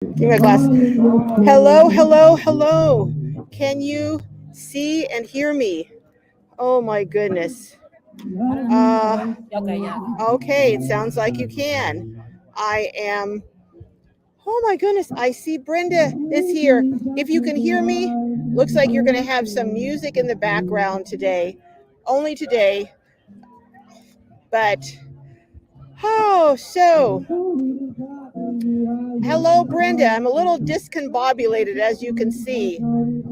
Give me a glass. Hello, hello, hello. Can you see and hear me? Oh my goodness. Okay, it sounds like you can. I am. Oh my goodness, I see Brenda is here. If you can hear me, looks like you're going to have some music in the background today. Only today, but so hello, Brenda. I'm a little discombobulated, as you can see.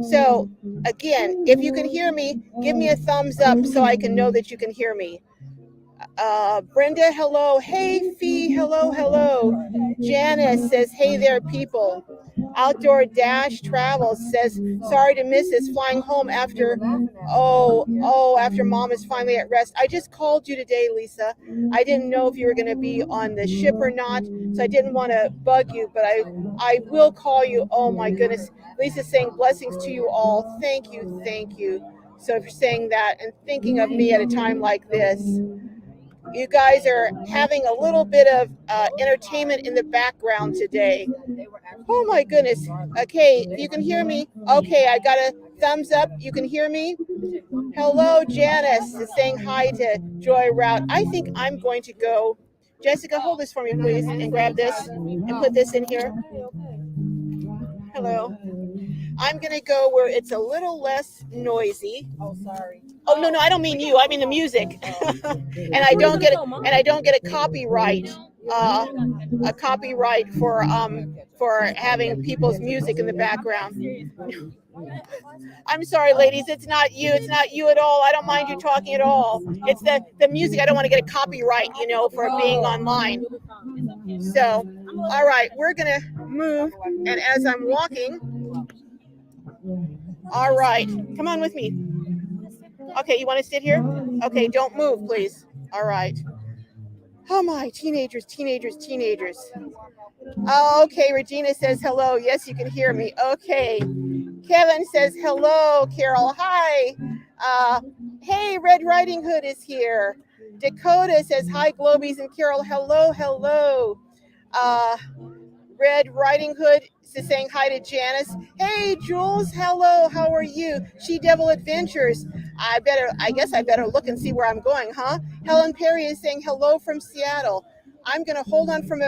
So, again, if you can hear me, give me a thumbs up so I can know that you can hear me. Brenda, hello. Hey, Fee, hello, hello. Janice says, hey there, people. Outdoor Dash Travels says, sorry to miss this, flying home after, after mom is finally at rest. I just called you today, Lisa. I didn't know if you were going to be on the ship or not, so I didn't want to bug you, but I will call you. Oh my goodness. Lisa's saying blessings to you all. Thank you, thank you. So for saying that and thinking of me at a time like this. You guys are having a little bit of entertainment in the background today. Oh my goodness. Okay, you can hear me. Okay, I got a thumbs up. You can hear me. Hello, Janice is saying hi to Joy Route. I think I'm going to go. Jessica, hold this for me, please, and grab this and put this in here. Hello. I'm going to go where it's a little less noisy. Oh, sorry. Oh no, I don't mean you. I mean the music. and I don't get a copyright. A copyright for having people's music in the background. I'm sorry, ladies. It's not you. It's not you at all. I don't mind you talking at all. It's the music. I don't want to get a copyright, for being online. So, all right, we're gonna move. And as I'm walking, all right, come on with me. Okay, you want to sit here? Okay, don't move, please. All right. Oh my, teenagers. Okay, Regina says hello. Yes, you can hear me. Okay. Kevin says hello, Carol. Hi. Hey, Red Riding Hood is here. Dakota says hi, Glowbies and Carol. Hello. Red Riding Hood is saying hi to Janice. Hey, Jules. Hello. How are you? She Devil Adventures. I guess I better look and see where I'm going, huh? Helen Perry is saying hello from Seattle. I'm going to hold on from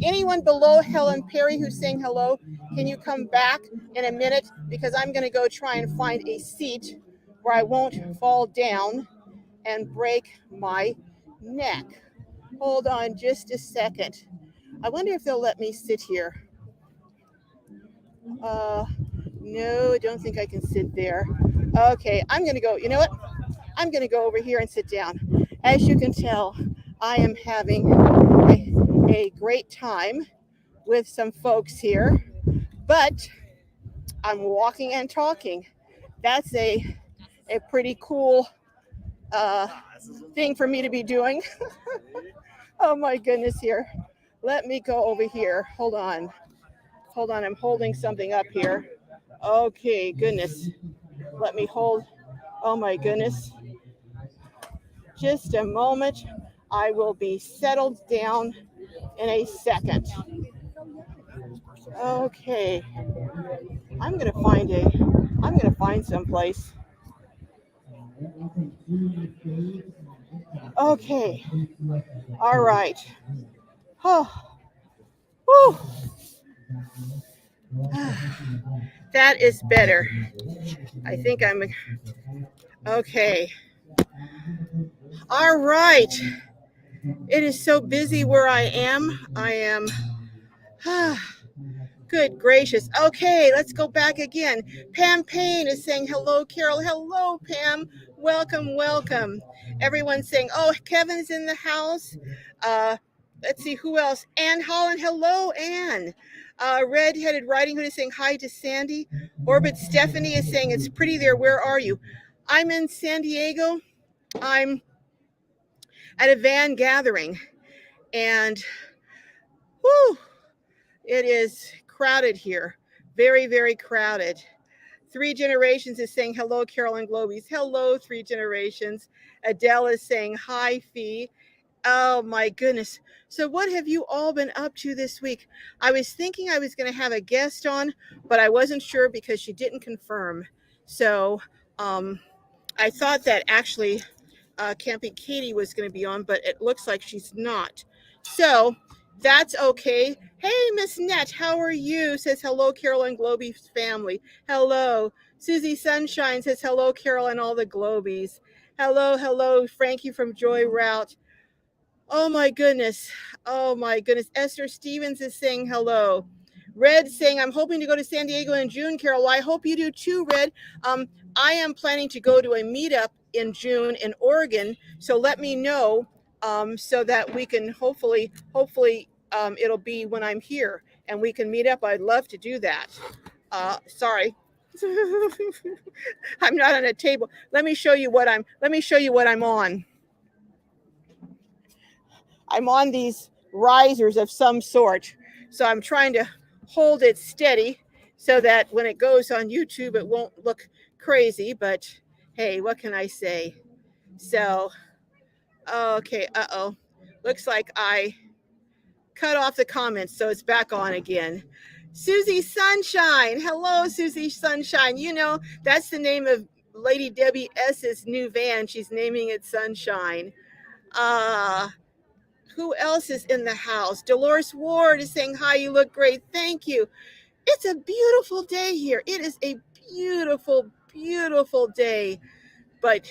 anyone below Helen Perry who's saying hello. Can you come back in a minute? Because I'm going to go try and find a seat where I won't fall down and break my neck. Hold on just a second. I wonder if they'll let me sit here. No, I don't think I can sit there. Okay, I'm going to go. You know what? I'm going to go over here and sit down. As you can tell, I am having a great time with some folks here, but I'm walking and talking. That's a pretty cool thing for me to be doing. Oh my goodness, here. Let me go over here. Hold on. I'm holding something up here. Okay, goodness. Let me hold. Oh my goodness. Just a moment. I will be settled down in a second. Okay. I'm gonna find someplace. Okay. All right. Oh. Whew. That is better. I think I'm okay. All right. It is so busy where I am. Good gracious. Okay, let's go back again. Pam Payne is saying hello, Carol. Hello, Pam. Welcome. Everyone's saying, oh, Kevin's in the house. Let's see who else. Ann Holland. Hello, Ann. Red-headed Riding Hood is saying hi to Sandy. Orbit Stephanie is saying it's pretty there. Where are you? I'm in San Diego. I'm at a van gathering, and it is crowded here. Very, very crowded. Three Generations is saying hello, Carol and Glowbies. Hello, Three Generations. Adele is saying hi, Fee. Oh my goodness. So what have you all been up to this week? I was thinking I was going to have a guest on, but I wasn't sure because she didn't confirm. So um, I thought that actually Camping Katie was going to be on, but it looks like she's not. So that's okay. Hey, Miss Net, how are you? Says hello, Carol and Glowbies family. Hello. Susie Sunshine says hello, Carol and all the Glowbies. Hello, hello, Frankie from Joy Route. Oh my goodness. Oh my goodness. Esther Stevens is saying hello. Red saying, I'm hoping to go to San Diego in June, Carol. Well, I hope you do too, Red. I am planning to go to a meetup in June in Oregon. So let me know so that we can hopefully, it'll be when I'm here and we can meet up. I'd love to do that. Sorry. I'm not on a table. Let me show you what I'm on. I'm on these risers of some sort. So I'm trying to hold it steady so that when it goes on YouTube, it won't look crazy. But hey, what can I say? So, okay, looks like I cut off the comments, so it's back on again. Susie Sunshine. Hello, Susie Sunshine. You know, that's the name of Lady Debbie S's new van. She's naming it Sunshine. Uh, who else is in the house? Dolores Ward is saying, hi, you look great. Thank you. It's a beautiful day here. It is a beautiful, beautiful day. But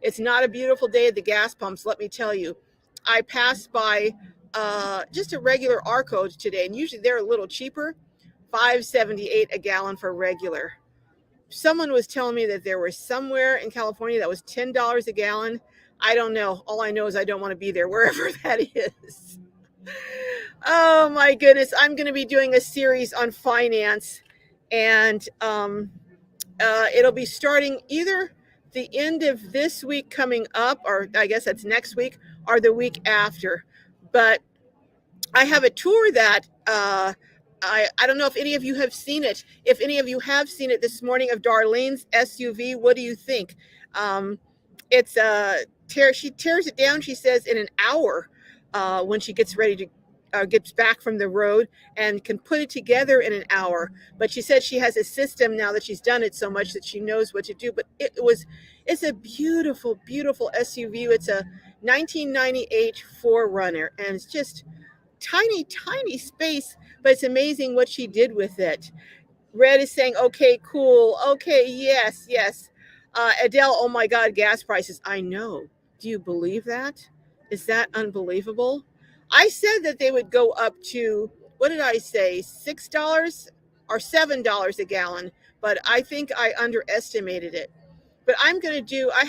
it's not a beautiful day at the gas pumps, let me tell you. I passed by just a regular Arco today, and usually they're a little cheaper, $5.78 a gallon for regular. Someone was telling me that there was somewhere in California that was $10 a gallon. I don't know. All I know is I don't want to be there, wherever that is. Oh my goodness. I'm going to be doing a series on finance, and it'll be starting either the end of this week coming up, or I guess that's next week, or the week after. But I have a tour that I don't know if any of you have seen it. If any of you have seen it this morning of Darlene's SUV, what do you think? It's she tears it down, she says, in an hour when she gets ready to gets back from the road, and can put it together in an hour. But she said she has a system now that she's done it so much that she knows what to do. But it's a beautiful, beautiful SUV. It's a 1998 4Runner, and it's just tiny, tiny space, but it's amazing what she did with it. Red is saying, okay, cool. Okay, yes, yes. Adele, oh my God, gas prices. I know. Do you believe that? Is that unbelievable? I said that they would go up to, what did I say, $6 or $7 a gallon, but I think I underestimated it. But I'm going to do, I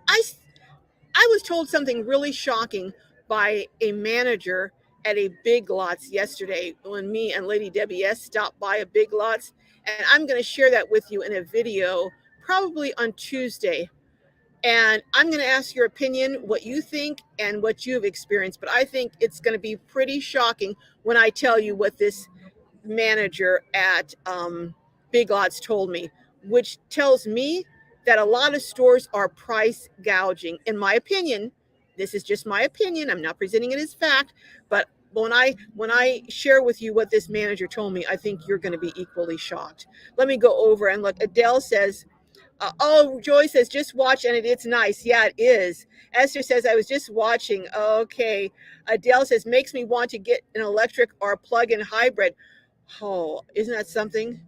I was told something really shocking by a manager at a Big Lots yesterday when me and Lady Debbie S stopped by a Big Lots. And I'm going to share that with you in a video probably on Tuesday. And I'm going to ask your opinion, what you think and what you've experienced. But I think it's going to be pretty shocking when I tell you what this manager at Big Lots told me, which tells me that a lot of stores are price gouging. In my opinion, this is just my opinion. I'm not presenting it as fact, but when I share with you what this manager told me, I think you're going to be equally shocked. Let me go over and look. Adele says, oh, Joy says, just watch and it's nice. Yeah, it is. Esther says, I was just watching. Okay. Adele says, makes me want to get an electric or plug-in hybrid. Oh, isn't that something?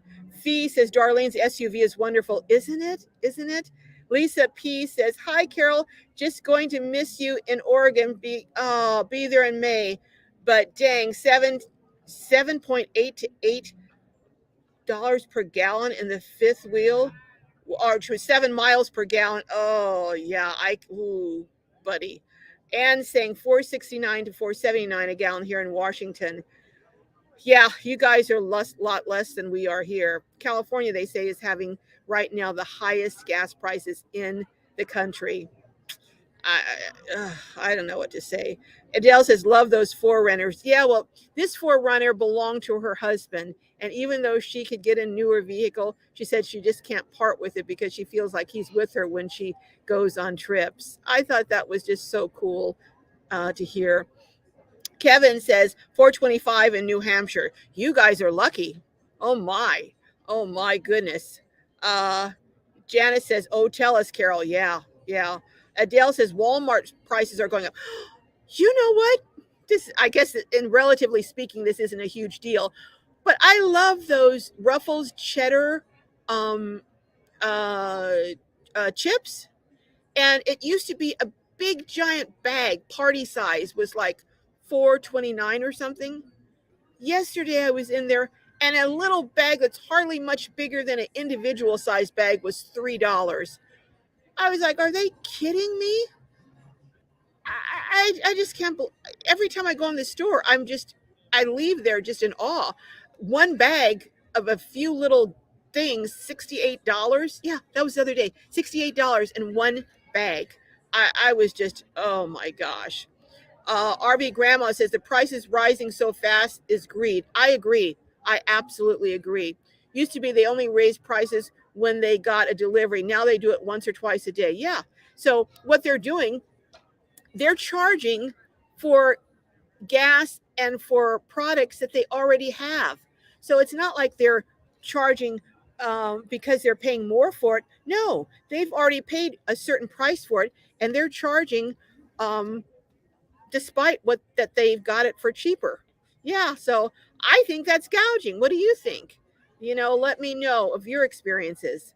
Fee says, Darlene's SUV is wonderful. Isn't it? Isn't it? Lisa P says, hi, Carol. Just going to miss you in Oregon. Be there in May. But dang, 7.8 to $8 per gallon in the fifth wheel, or 7 miles per gallon. Oh yeah, buddy. And saying 469 to 479 a gallon here in Washington. Yeah, you guys are lot less than we are here. California, they say, is having right now the highest gas prices in the country. I don't know what to say. Adele says, love those 4Runners. Yeah, well, this 4Runner belonged to her husband. And even though she could get a newer vehicle, she said she just can't part with it because she feels like he's with her when she goes on trips. I thought that was just so cool to hear. Kevin says 425 in New Hampshire. You guys are lucky. Oh my. Oh my goodness. Uh, Janice says, "Oh, tell us, Carol." Yeah, yeah. Adele says Walmart prices are going up. You know what? This, I guess, in relatively speaking, this isn't a huge deal, but I love those Ruffles cheddar um, uh, chips. And it used to be a big giant bag, party size was like 4.29 or something. Yesterday I was in there and a little bag that's hardly much bigger than an individual size bag was $3. I was like, are they kidding me? I just can't believe. Every time I go in the store, I leave there just in awe. One bag of a few little things, $68. Yeah, that was the other day. $68 in one bag. I was just, oh my gosh. RV Grandma says the price is rising so fast is greed. I agree. I absolutely agree. Used to be they only raised prices when they got a delivery. Now they do it once or twice a day. Yeah. So what they're doing, they're charging for gas and for products that they already have. So it's not like they're charging because they're paying more for it. No, they've already paid a certain price for it, and they're charging um, despite what that they've got it for cheaper. Yeah, so I think that's gouging. What do you think? Let me know of your experiences.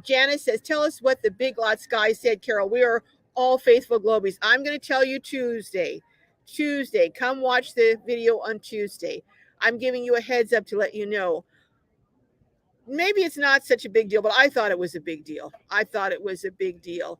Janice says, tell us what the Big Lots guy said, Carol. We are all faithful Globies. I'm going to tell you Tuesday. Tuesday. Come watch the video on Tuesday. I'm giving you a heads up to let you know. Maybe it's not such a big deal, but I thought it was a big deal. I thought it was a big deal.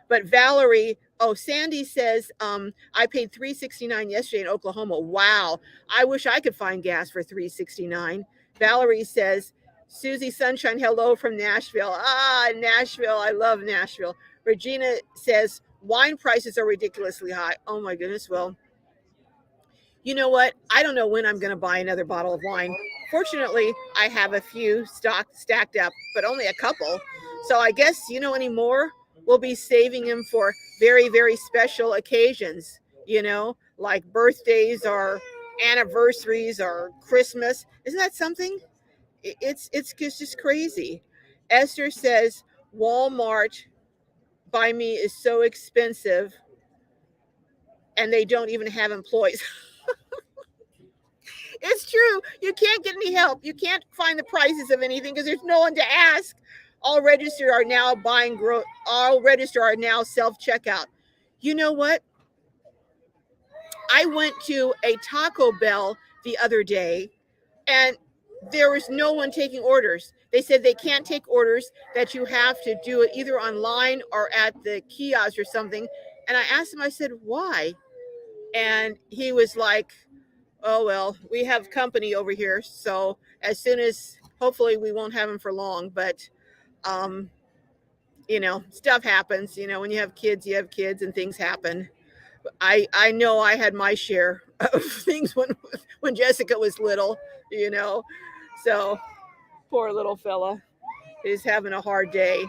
But Valerie, oh, Sandy says, I paid $3.69 yesterday in Oklahoma. Wow. I wish I could find gas for $3.69. Valerie says, Susie Sunshine, hello from Nashville. Ah, Nashville. I love Nashville. Regina says, wine prices are ridiculously high. Oh my goodness. Well, you know what? I don't know when I'm going to buy another bottle of wine. Fortunately, I have a few stacked up, but only a couple. So I guess, anymore, we'll be saving them for very, very special occasions, like birthdays or anniversaries or Christmas. Isn't that something? It's just crazy. Esther says Walmart by me is so expensive and they don't even have employees. It's true. You can't get any help. You can't find the prices of anything because there's no one to ask. All register are now all register are now self-checkout. You know what? I went to a Taco Bell the other day and there was no one taking orders. They said they can't take orders, that you have to do it either online or at the kiosk or something. And I asked him, I said, why? And he was like, oh, well, we have company over here. So as soon as, hopefully we won't have them for long, but, stuff happens, when you have kids and things happen. I know I had my share of things when Jessica was little, you know, so poor little fella is having a hard day.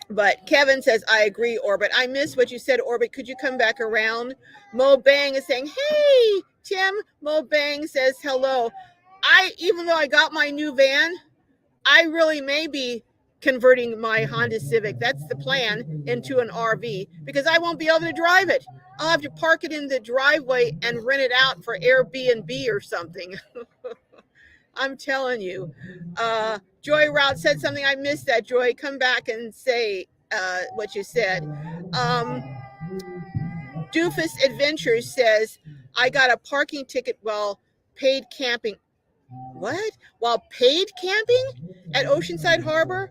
But Kevin says, I agree, Orbit. I miss what you said, Orbit. Could you come back around? Mo Bang is saying, hey, Tim. Mo Bang says, hello. Even though I got my new van, I really may be converting my Honda Civic. That's the plan, into an RV because I won't be able to drive it. I'll have to park it in the driveway and rent it out for Airbnb or something. I'm telling you. Joy Route said something. I missed that, Joy. Come back and say what you said. Doofus Adventures says, I got a parking ticket while paid camping. What? While paid camping at Oceanside Harbor?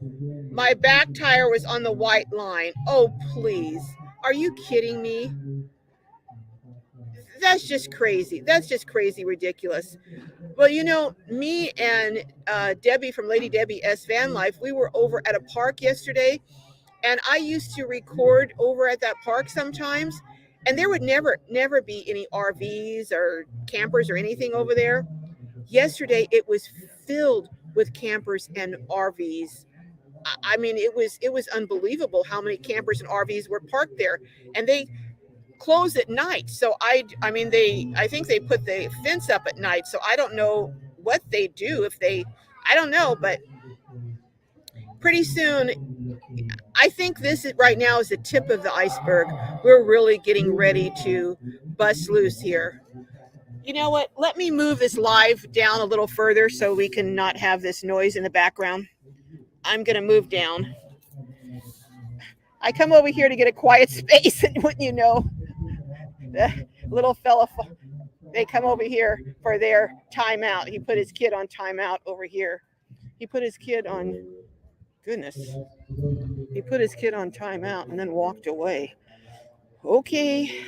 My back tire was on the white line. Oh, please. Are you kidding me? That's just crazy. That's just crazy ridiculous. Well, me and Debbie from Lady Debbie S. Van Life, we were over at a park yesterday, and I used to record over at that park sometimes, and there would never be any RVs or campers or anything over there. Yesterday, it was filled with campers and RVs. I mean, it was unbelievable how many campers and RVs were parked there, and close at night. So I mean, I think they put the fence up at night. So I don't know what they do if they, I don't know, but pretty soon, I think this right now is the tip of the iceberg. We're really getting ready to bust loose here. You know what? Let me move this live down a little further so we can not have this noise in the background. I'm going to move down. I come over here to get a quiet space, and wouldn't you know, the little fella, they come over here for their timeout. He put his kid on timeout over here. He put his kid on, goodness, he put his kid on timeout and then walked away. Okay,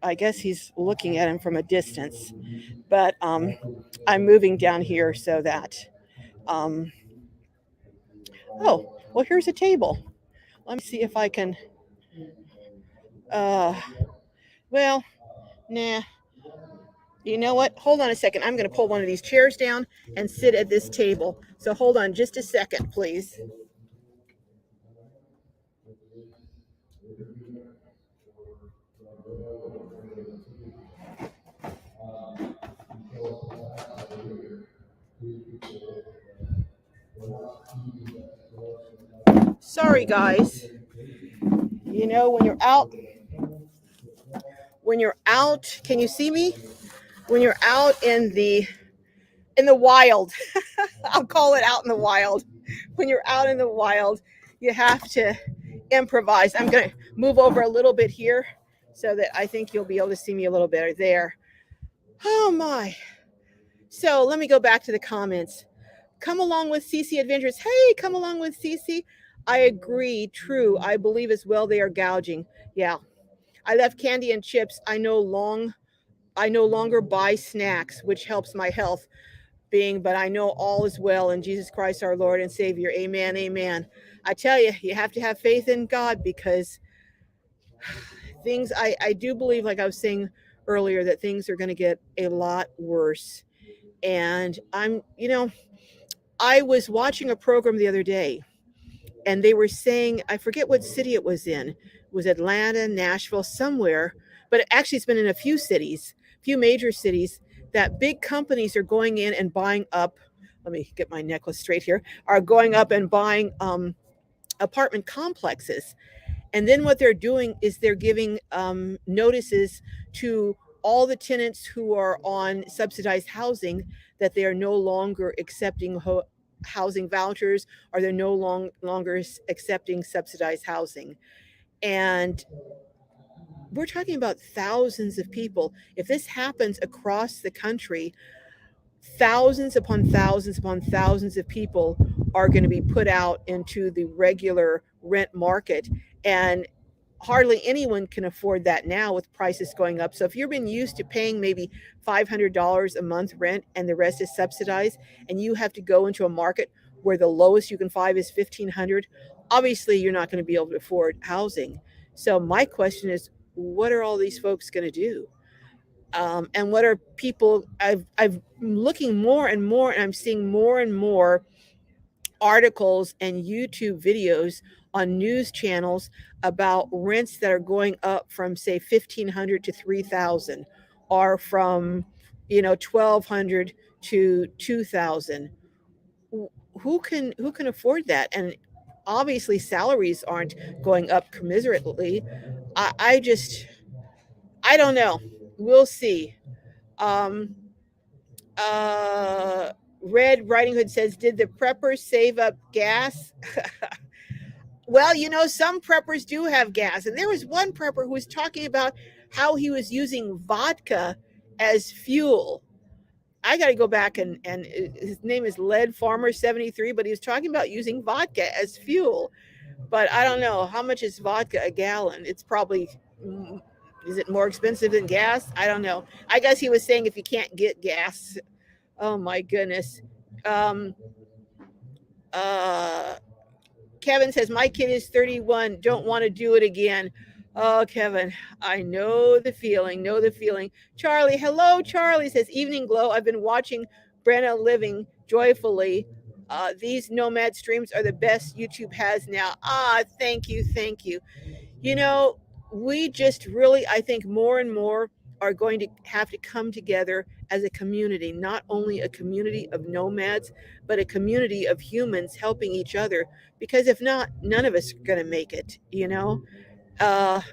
I guess he's looking at him from a distance, but I'm moving down here so that, um, oh, well, here's a table. Let me see if I can, uh, well, nah. You know what? Hold on a second. I'm going to pull one of these chairs down and sit at this table. So hold on just a second, please. Sorry, guys. You know, when you're out, can you see me? When you're out in the wild, I'll call it out in the wild. When you're out in the wild, you have to improvise. I'm going to move over a little bit here so that I think you'll be able to see me a little better there. Oh my. So let me go back to the comments. Come along with CC Adventures. Hey, come along with CC. I agree. True. I believe as well they are gouging. Yeah. I left candy and chips. I no longer buy snacks, which helps my health being, but I know all is well in Jesus Christ our Lord and Savior. Amen. Amen. I tell you, you have to have faith in God because things, I do believe, like I was saying earlier, that things are going to get a lot worse. And I was watching a program the other day and they were saying, I forget what city it was in. It was Atlanta, Nashville, somewhere, but actually it's been in a few cities, few major cities, that big companies are going in and buying up. Let me get my necklace straight here. Are going up and buying apartment complexes, and then what they're doing is they're giving notices to all the tenants who are on subsidized housing that they are no longer accepting housing vouchers, or they're no longer accepting subsidized housing. And we're talking about thousands of people. If this happens across the country, thousands upon thousands upon thousands of people are going to be put out into the regular rent market. And hardly anyone can afford that now with prices going up. So if you've been used to paying maybe $500 a month rent and the rest is subsidized, and you have to go into a market where the lowest you can find is 1,500, obviously you're not going to be able to afford housing. So my question is, what are all these folks going to do? And what are people? I've looking more and more, and I'm seeing more and more articles and YouTube videos on news channels about rents that are going up from say 1,500 to 3,000, or from 1,200 to 2,000. Who can afford that? And obviously salaries aren't going up commiserately. I don't know. We'll see. Um, uh, Red Riding Hood says, did the preppers save up gas? Well, some preppers do have gas. And there was one prepper who was talking about how he was using vodka as fuel. I got to go back, and his name is Lead Farmer 73, but he was talking about using vodka as fuel. But I don't know. How much is vodka a gallon? It's probably, is it more expensive than gas? I don't know. I guess he was saying if you can't get gas. Oh my goodness. Um, uh, Kevin says, my kid is 31. Don't want to do it again. Oh, Kevin, I know the feeling. Know the feeling. Charlie, hello, Charlie says, evening glow. I've been watching Brenna living joyfully. These nomad streams are the best YouTube has now. Ah, thank you. Thank you. You know, we just really, I think more and more are going to have to come together as a community, not only a community of nomads, but a community of humans helping each other. Because if not, none of us are going to make it, you know?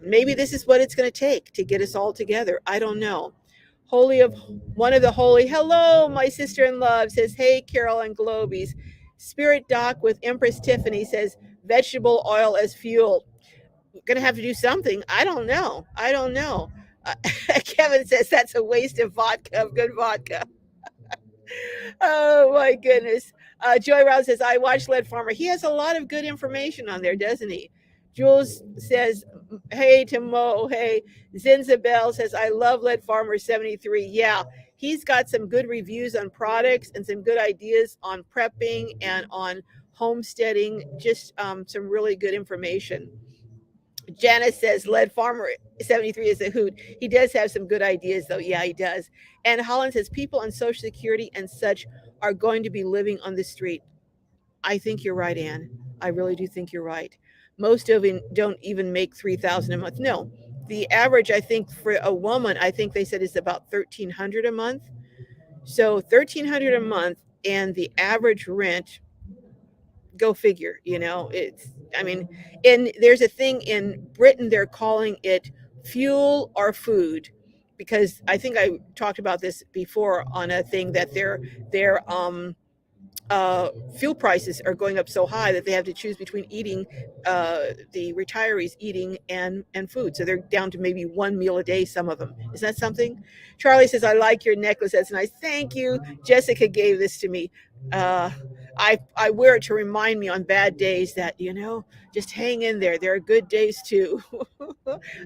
Maybe this is what it's going to take to get us all together. I don't know. Holy of One of the holy, hello, my sister in love says, hey, Carol and Globies. Spirit Doc with Empress Tiffany says, vegetable oil as fuel. Gonna have to do something. I don't know. I don't know. Kevin says that's a waste of vodka, of good vodka. Oh my goodness. Joy Rouse says, I watched Lead Farmer. He has a lot of good information on there, doesn't he? Jules says, hey to Mo. Hey. Zinzabel says, I love Lead Farmer 73. Yeah, he's got some good reviews on products and some good ideas on prepping and on homesteading. Just some really good information. Janice says Lead Farmer 73 is a hoot. He does have some good ideas, though. Yeah, he does. And Holland says people on Social Security and such are going to be living on the street. I think you're right, Anne. I really do think you're right. Most of them don't even make 3,000 a month. No, the average, I think, for a woman, I think they said is about 1,300 a month. So 1,300 a month, and the average rent, go figure, it's, I mean, and there's a thing in Britain, they're calling it fuel or food, because I think I talked about this before on a thing that their fuel prices are going up so high that they have to choose between eating, the retirees eating and food. So they're down to maybe one meal a day, some of them. Is that something? Charlie says, I like your necklace. That's nice. Thank you. Jessica gave this to me. Uh, I wear it to remind me on bad days that, just hang in there. There are good days too.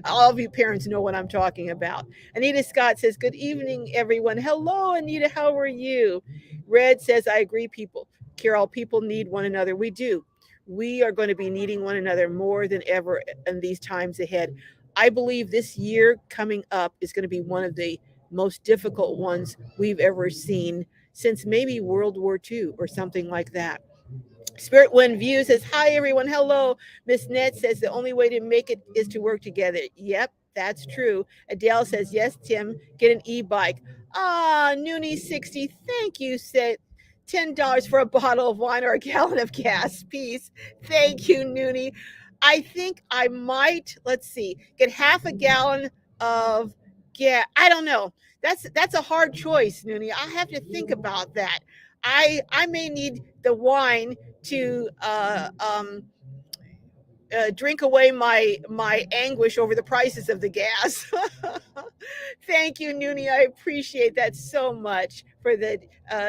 All of you parents know what I'm talking about. Anita Scott says, good evening, everyone. Hello, Anita. How are you? Red says, I agree, people. Carol, people need one another. We do. We are going to be needing one another more than ever in these times ahead. I believe this year coming up is going to be one of the most difficult ones we've ever seen since maybe World War II or something like that. Spirit Wind View says, hi, everyone. Hello. Miss Net says, the only way to make it is to work together. Yep, that's true. Adele says, yes, Tim, get an e-bike. Ah, Noonie 60, thank you. Said $10 for a bottle of wine or a gallon of gas. Peace. Thank you, Noonie. I think I might, let's see, get half a gallon of gas. I don't know. That's a hard choice, Noonie. I have to think about that. I may need the wine to drink away my anguish over the prices of the gas. Thank you, Noonie. I appreciate that so much for the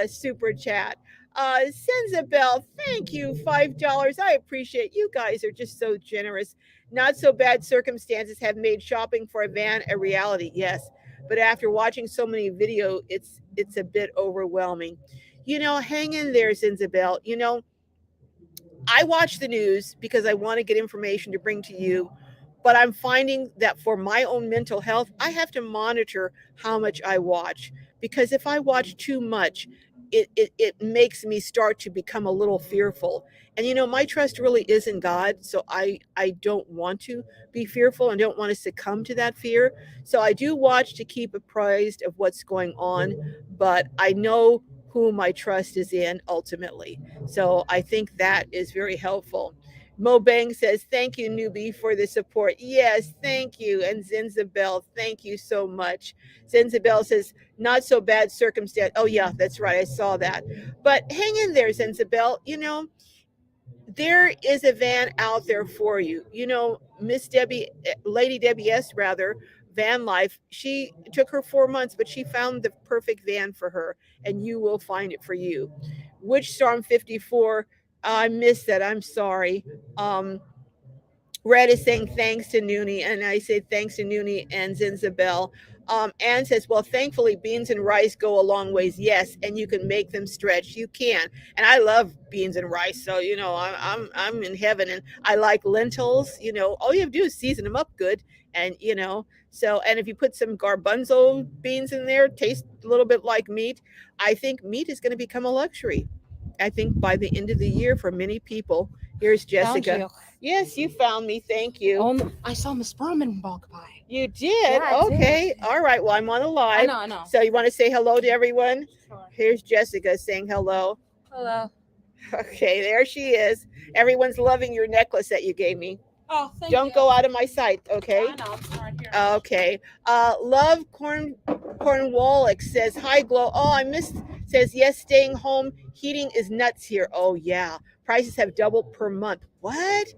super chat. Senzabel, thank you, $5. I appreciate you guys are just so generous. Not so bad circumstances have made shopping for a van a reality. Yes, but after watching so many videos, it's a bit overwhelming. Hang in there, Senzabel. I watch the news because I want to get information to bring to you, but I'm finding that for my own mental health, I have to monitor how much I watch, because if I watch too much, it makes me start to become a little fearful. And my trust really is in God, so I don't want to be fearful and don't want to succumb to that fear. So I do watch to keep apprised of what's going on, but I know who my trust is in ultimately. So I think that is very helpful. Mo Bang says, thank you, newbie, for the support. Yes, thank you. And Zinzabel, thank you so much. Zinzabel says, not so bad circumstance. Oh, yeah, that's right. I saw that. But hang in there, Zinzabel. There is a van out there for you. Miss Debbie, Lady Debbie S, rather, van life, she took her 4 months, but she found the perfect van for her, and you will find it for you. Witch Storm 54, I missed that. I'm sorry. Red is saying thanks to Noonie, and I say thanks to Noonie and Zinzabel. Anne says, well, thankfully, beans and rice go a long ways. Yes, and you can make them stretch. You can, and I love beans and rice. So I'm in heaven, and I like lentils. All you have to do is season them up good, and and if you put some garbanzo beans in there, taste a little bit like meat. I think meat is going to become a luxury. I think by the end of the year, for many people, Here's Found Jessica. you. Yes, you found me. Thank you. I saw Miss Berman walk by. You did? Yeah, I did. Okay. All right. Well, I'm on the live. I know. So you want to say hello to everyone? Sure. Here's Jessica saying hello. Hello. Okay, there she is. Everyone's loving your necklace that you gave me. Oh, thank you. Don't go out of my sight, okay? I know. I'm right here. Okay. Love Cornwallick says hi, Glow. Oh, I missed. Says yes, staying home. Heating is nuts here. Oh yeah, prices have doubled per month. What?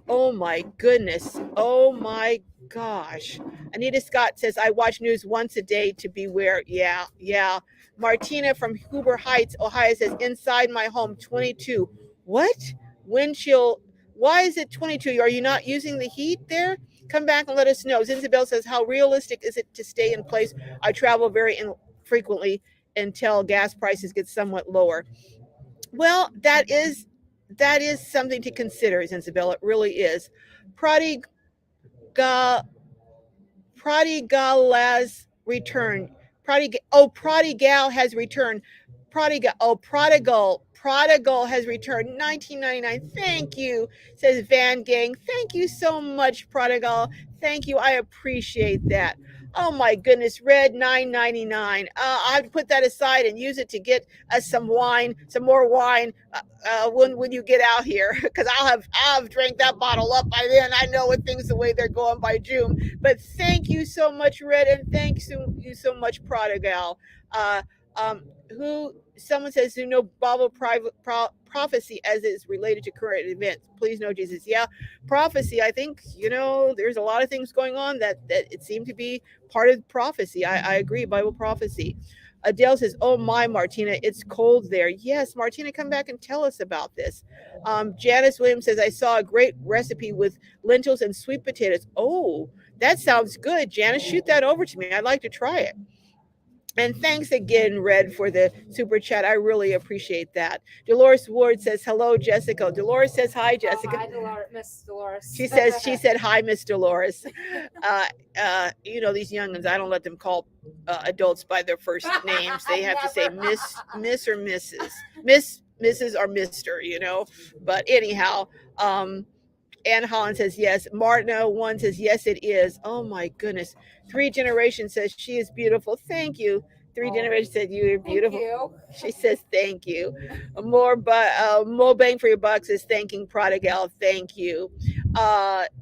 Oh my goodness. Oh my gosh. Anita Scott says I watch news once a day to beware. Yeah, yeah. Martina from Huber Heights, Ohio says inside my home 22. What? Wind chill. Why is it 22? Are you not using the heat there? Come back and let us know. Zinzabel says how realistic is it to stay in place? I travel very infrequently until gas prices get somewhat lower. Well, that is something to consider, Isabel. It really is. Prodigal Prodigal's return. Prodigal has returned. Prodigal has returned. 1999. Thank you, says Van Gang. Thank you so much, Prodigal. Thank you. I appreciate that. Oh my goodness, red 9.99. I have to put that aside and use it to get us some wine, some more wine when you get out here, because I'll have drank that bottle up by then. I know with things the way they're going by June. But thank you so much, Red, and thank you so much, Prodigal. Uh, who someone says who know Bible prophecy as it's related to current events. Please know Jesus. Yeah, prophecy. I think there's a lot of things going on that it seemed to be part of prophecy. I agree. Bible prophecy. Adele says, "Oh my, Martina, it's cold there." Yes, Martina, come back and tell us about this. Janice Williams says, "I saw a great recipe with lentils and sweet potatoes." Oh, that sounds good, Janice. Shoot that over to me. I'd like to try it. And thanks again, Red, for the super chat. I really appreciate that. Dolores Ward says, "Hello, Jessica." Dolores says, "Hi, Jessica." Oh, hi, Miss Dolores. She said, "Hi, Miss Dolores." These youngins, I don't let them call adults by their first names. They have to say Miss or Mrs. Miss, Mrs. or Mister. But anyhow, Ann Holland says yes. Martina one says yes, it is. Oh my goodness. Three Generations says she is beautiful. Thank you. Three Generations said you are beautiful. You. She says thank you. More bang for your buck says thanking Prodigal. Thank you.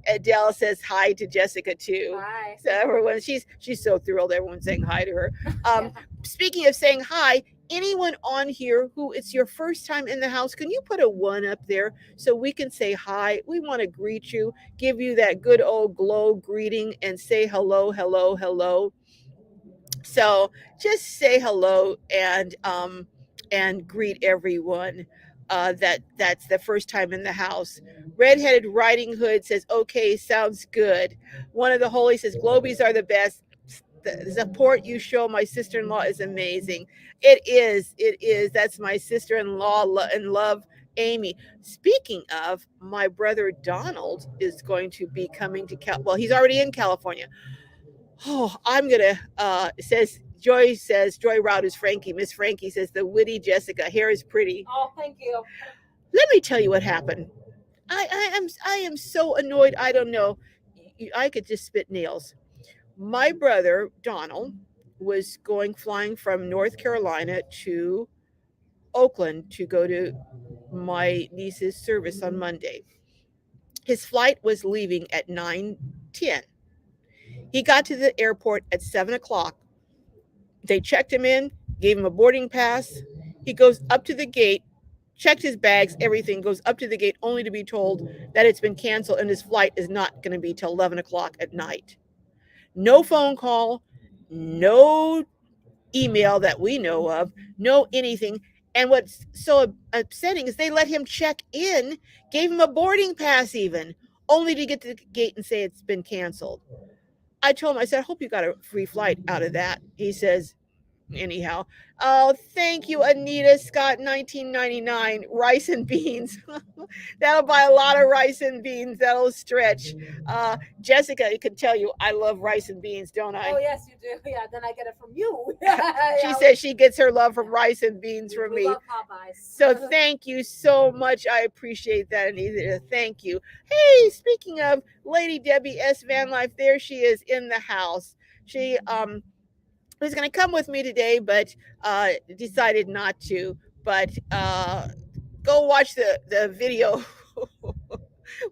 Adele says hi to Jessica too. Hi. So everyone, she's so thrilled. Everyone's saying hi to her. Speaking of saying hi, anyone on here who it's your first time in the house, can you put a one up there so we can say hi? We want to greet you, give you that good old glow greeting, and say hello, hello, hello. So just say hello and greet everyone. That's the first time in the house. Redheaded Riding Hood says, "Okay, sounds good." One of the holy says, "Globies are the best. The support you show my sister-in-law is amazing." It is. It is. That's my sister-in-law in love, Amy. Speaking of, my brother Donald is going to be coming to well, he's already in California. Oh, I'm gonna says Joy Route is Frankie. Miss Frankie says the witty Jessica. Hair is pretty. Oh, thank you. Let me tell you what happened. I am so annoyed. I don't know. I could just spit nails. My brother Donald was flying from North Carolina to Oakland to go to my niece's service on Monday. His flight was leaving at 9:10. He got to the airport at 7 o'clock. They checked him in, gave him a boarding pass. He goes up to the gate, checked his bags, everything, goes up to the gate only to be told that it's been canceled and his flight is not going to be till 11 o'clock at night. No phone call, no email that we know of, no anything. And what's so upsetting is they let him check in, gave him a boarding pass even, only to get to the gate and say it's been canceled. I told him, I said, "I hope you got a free flight out of that." He says, anyhow. Oh, thank you, Anita Scott, 1999. Rice and beans. That'll buy a lot of rice and beans. That'll stretch. Jessica, I can tell you, I love rice and beans, don't I? Oh yes, you do. Yeah, then I get it from you. She says she gets her love from rice and beans from we me. love Popeyes. So thank you so much. I appreciate that, Anita. Thank you. Hey, speaking of Lady Debbie S. Van Life, there she is in the house. She was going to come with me today, but decided not to. But go watch the video.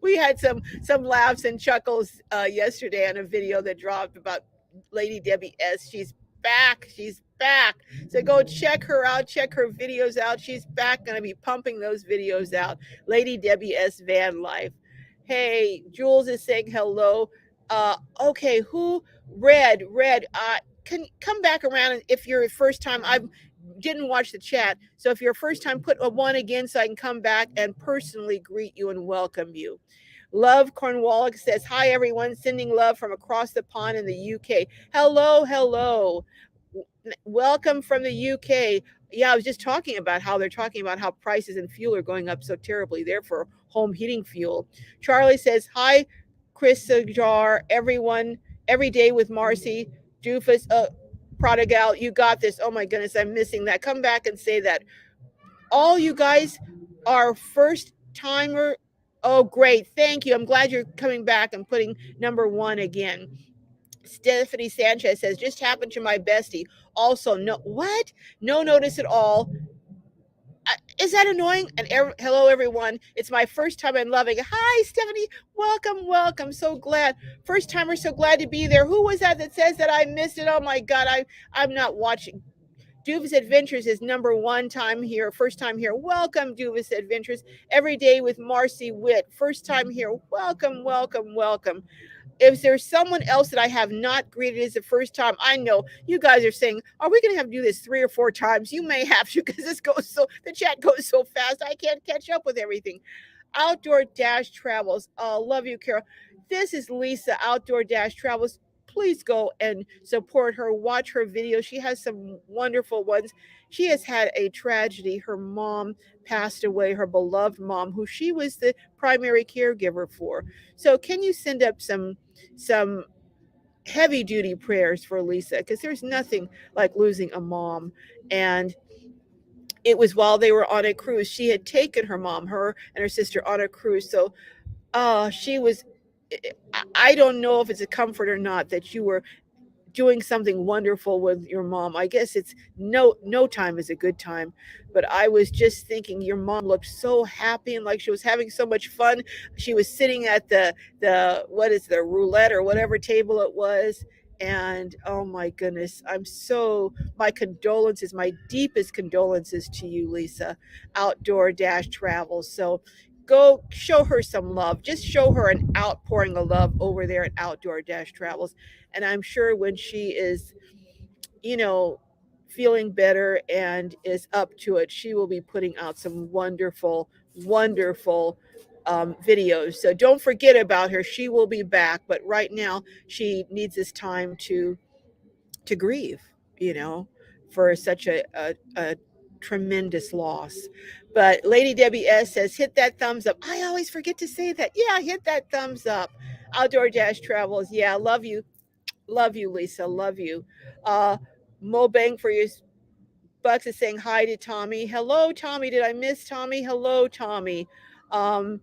We had some laughs and chuckles yesterday on a video that dropped about Lady Debbie S. She's back. She's back. So go check her out. Check her videos out. She's back. Going to be pumping those videos out. Lady Debbie S. Van Life. Hey, Jules is saying hello. Okay, who? Red. Can come back around if you're first time. I didn't watch the chat. So if you're first time, put a one again so I can come back and personally greet you and welcome you. Love Cornwallis says, hi, everyone. Sending love from across the pond in the UK. Hello. Welcome from the UK. Yeah, I was just talking about how they're talking about how prices and fuel are going up so terribly there for home heating fuel. Charlie says, hi, Chris Sajar, everyone, every day with Marcy, Doofus, Prodigal, you got this. Oh my goodness, I'm missing that. Come back and say that. All you guys are first timer. Oh, great. Thank you. I'm glad you're coming back and putting number one again. Stephanie Sanchez says, just happened to my bestie. Also, no, what? No notice at all. Is that annoying? And hello, everyone. It's my first time and loving. Hi, Stephanie. Welcome. So glad. First timer, so glad to be there. Who was that says that I missed it? Oh my God, I'm not watching. Duvis Adventures is number one time here, first time here. Welcome, Duvis Adventures. Every day with Marcy Witt, first time here. Welcome. If there's someone else that I have not greeted as the first time, I know you guys are saying, are we going to have to do this 3 or 4 times? You may have to, because the chat goes so fast. I can't catch up with everything. Outdoor Dash Travels. Oh, love you, Carol. This is Lisa, Outdoor Dash Travels. Please go and support her. Watch her videos. She has some wonderful ones. She has had a tragedy. Her mom passed away, her beloved mom, who she was the primary caregiver for. So can you send up some heavy duty prayers for Lisa? Because there's nothing like losing a mom. And it was while they were on a cruise. She had taken her mom, her and her sister, on a cruise. So she was, I don't know if it's a comfort or not that you were doing something wonderful with your mom. I guess it's no time is a good time, but I was just thinking your mom looked so happy and like she was having so much fun. She was sitting at the what is the roulette or whatever table it was, and oh my goodness, my condolences, my deepest condolences to you, Lisa, Outdoor Dash Travels. So go show her some love. Just show her an outpouring of love over there at Outdoor Dash Travels. And I'm sure when she is, feeling better and is up to it, she will be putting out some wonderful videos. So don't forget about her. She will be back. But right now, she needs this time to grieve, for such a tremendous loss. But Lady Debbie S says, hit that thumbs up. I always forget to say that. Yeah, hit that thumbs up. Outdoor Dash Travels. Yeah, love you, Lisa. Love you. Mo Bang for your bucks is saying hi to Tommy. Hello, Tommy. Did I miss Tommy? Hello, Tommy. Um,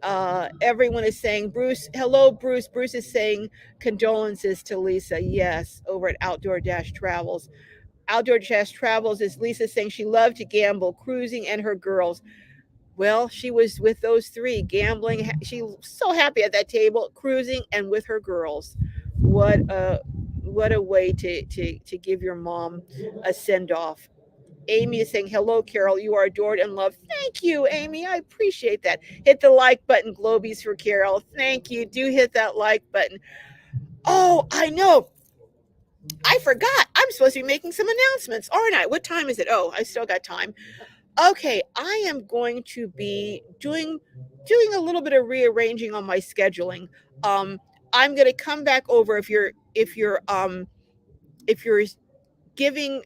everyone is saying Bruce. Hello, Bruce. Bruce is saying condolences to Lisa. Yes, over at Outdoor Dash Travels. Outdoor Dash Travels is Lisa saying she loved to gamble, cruising, and her girls. Well, she was with those 3 gambling. She was so happy at that table, cruising, and with her girls. What a way to give your mom a send off. Amy is saying, hello, Carol. You are adored and loved. Thank you, Amy. I appreciate that. Hit the like button, Glowbies, for Carol. Thank you. Do hit that like button. Oh, I know. I forgot. I'm supposed to be making some announcements, aren't I? What time is it? Oh, I still got time. Okay, I am going to be doing a little bit of rearranging on my scheduling. I'm going to come back over if you're giving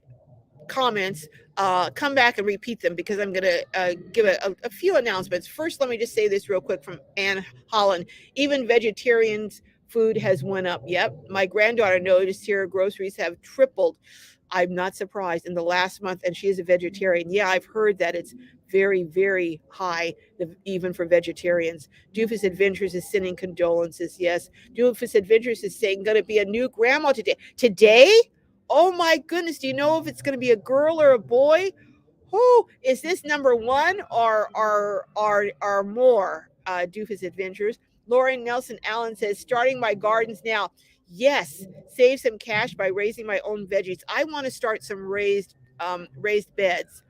comments, come back and repeat them because I'm going to give a few announcements. First, let me just say this real quick from Ann Holland. Even vegetarians' food has went up. Yep, my granddaughter noticed here groceries have tripled. I'm not surprised in the last month, and she is a vegetarian. Yeah, I've heard that it's very, very high, even for vegetarians. Doofus Adventures is sending condolences. Yes, Doofus Adventures is saying going to be a new grandma today. Today? Oh my goodness! Do you know if it's going to be a girl or a boy? Who is this number one or more? Doofus Adventures. Lauren Nelson Allen says, starting my gardens now. Yes, save some cash by raising my own veggies. I want to start some raised beds.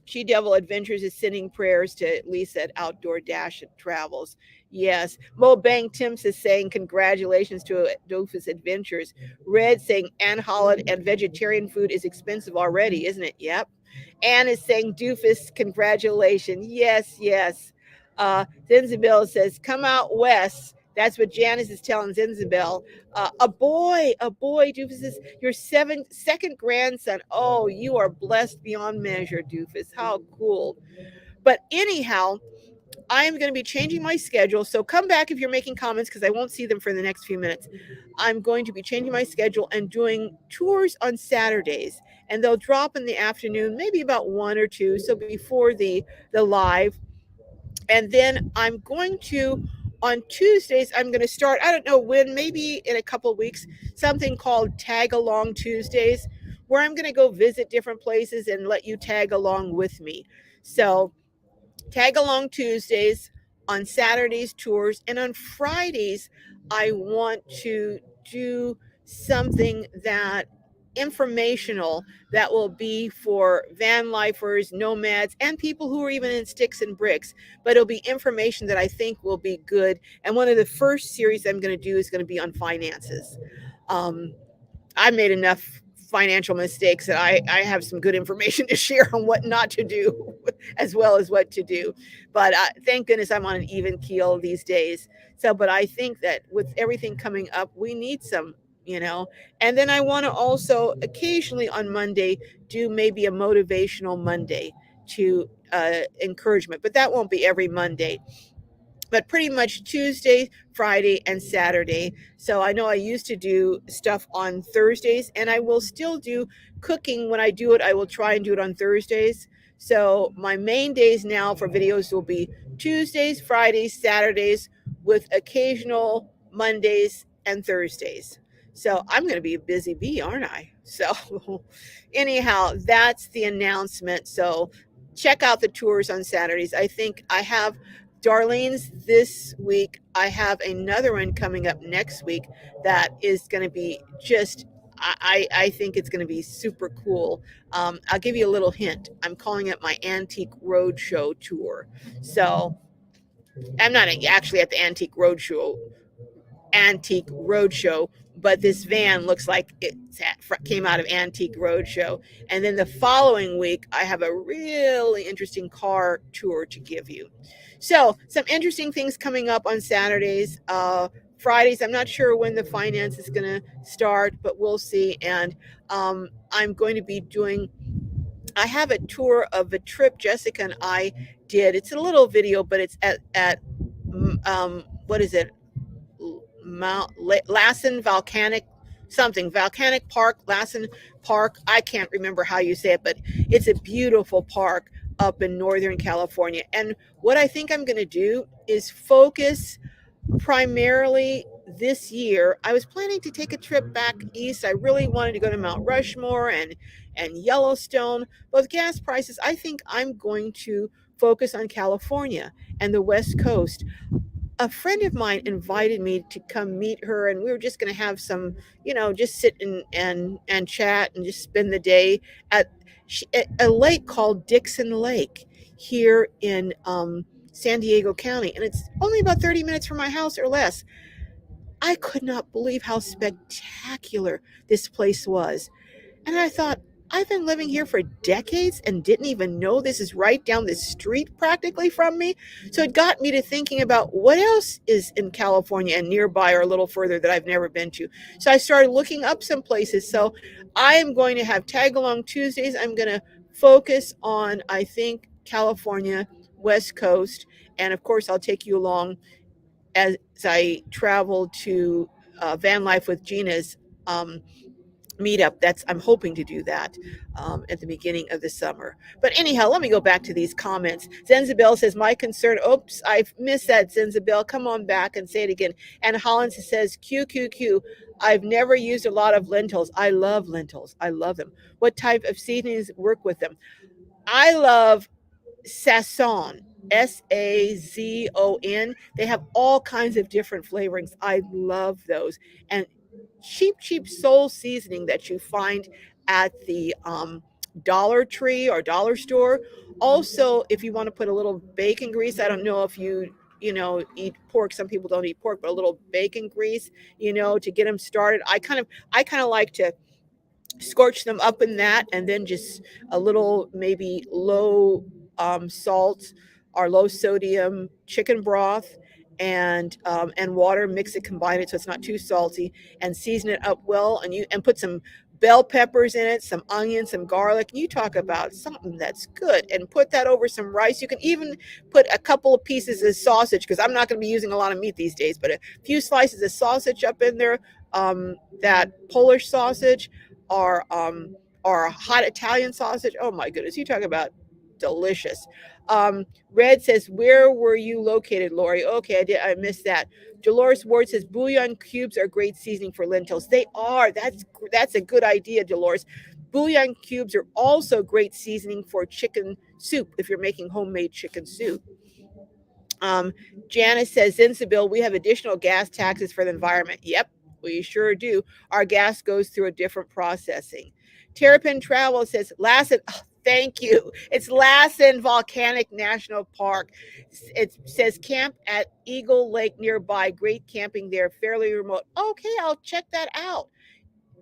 She Devil Adventures is sending prayers to Lisa at Outdoor Dash Travels. Yes. Mo Bang Timms is saying congratulations to Doofus Adventures. Red saying Ann Holland and vegetarian food is expensive already, isn't it? Yep. Ann is saying Doofus, congratulations. Yes, yes. Zinzabel says, come out west. That's what Janice is telling Zinzabel. A boy, Doofus is your second grandson. Oh, you are blessed beyond measure, Doofus. How cool. But anyhow, I am going to be changing my schedule. So come back if you're making comments because I won't see them for the next few minutes. I'm going to be changing my schedule and doing tours on Saturdays. And they'll drop in the afternoon, maybe about 1 or 2. So before the live. And then I'm going to, on Tuesdays, I'm going to start, I don't know when, maybe in a couple of weeks, something called Tag Along Tuesdays, where I'm going to go visit different places and let you tag along with me. So Tag Along Tuesdays, on Saturdays, tours, and on Fridays, I want to do something that informational that will be for van lifers, nomads, and people who are even in sticks and bricks. But it'll be information that I think will be good. And one of the first series I'm going to do is going to be on finances. I made enough financial mistakes that I have some good information to share on what not to do as well as what to do. But thank goodness I'm on an even keel these days. So, but I think that with everything coming up, we need some, and then I want to also occasionally on Monday do maybe a motivational Monday to encouragement, but that won't be every Monday, but pretty much Tuesday, Friday, and Saturday. So I know I used to do stuff on Thursdays, and I will still do cooking. When I do it, I will try and do it on Thursdays. So my main days now for videos will be Tuesdays, Fridays, Saturdays, with occasional Mondays and Thursdays. So I'm going to be a busy bee, aren't I? So anyhow, that's the announcement. So check out the tours on Saturdays. I think I have Darlene's this week. I have another one coming up next week that is going to be just, I think it's going to be super cool. I'll give you a little hint. I'm calling it my Antique Roadshow tour. So I'm not actually at the Antique Roadshow, but this van looks like it came out of Antique Roadshow. And then the following week, I have a really interesting car tour to give you. So some interesting things coming up on Saturdays. Fridays, I'm not sure when the finance is going to start, but we'll see. And I'm going to be I have a tour of a trip Jessica and I did. It's a little video, but it's at what is it? Mount Lassen Volcanic Park, Lassen Park. I can't remember how you say it, but it's a beautiful park up in Northern California. And what I think I'm going to do is focus primarily this year. I was planning to take a trip back east. I really wanted to go to Mount Rushmore and Yellowstone. But with gas prices, I think I'm going to focus on California and the West Coast. A friend of mine invited me to come meet her, and we were just going to have some, just sit and chat and just spend the day at a lake called Dixon Lake here in San Diego County, and it's only about 30 minutes from my house or less. I could not believe how spectacular this place was. And I thought, I've been living here for decades and didn't even know this is right down the street practically from me. So it got me to thinking about what else is in California and nearby or a little further that I've never been to. So I started looking up some places. So I am going to have tag along Tuesdays. I'm going to focus on, I think, California, West Coast. And of course, I'll take you along as I travel to Van Life with Gina's meetup. That's I'm hoping to do that at the beginning of the summer. But anyhow, let me go back to these comments. Zenzabel says, my concern, oops, I missed that. Zenzabel, come on back and say it again. And Hollins says, Q Q Q. I've never used a lot of lentils. I love lentils. I love them. What type of seasonings work with them? I love Sazon, Sazon. They have all kinds of different flavorings. I love those. And cheap soul seasoning that you find at the Dollar Tree or dollar store. Also, if you want to put a little bacon grease, I don't know if you eat pork. Some people don't eat pork, but a little bacon grease, to get them started. I kind of like to scorch them up in that, and then just a little maybe low salt or low sodium chicken broth and water. Mix it, combine it so it's not too salty, and season it up well. And put some bell peppers in it, some onions, some garlic. You talk about something that's good, and put that over some rice. You can even put a couple of pieces of sausage, because I'm not going to be using a lot of meat these days, but a few slices of sausage up in there. That Polish sausage or hot Italian sausage. Oh my goodness, you talk about delicious. Red says, "Where were you located, Lori?" Okay, I missed that. Dolores Ward says, "Bouillon cubes are great seasoning for lentils." They are. That's a good idea, Dolores. Bouillon cubes are also great seasoning for chicken soup if you're making homemade chicken soup. Um, Janice says, Zinsabil, we have additional gas taxes for the environment. Yep, we sure do. Our gas goes through a different processing. Terrapin Travel says, Lassen, oh, thank you. It's Lassen Volcanic National Park. It says camp at Eagle Lake nearby. Great camping there, fairly remote. Okay, I'll check that out.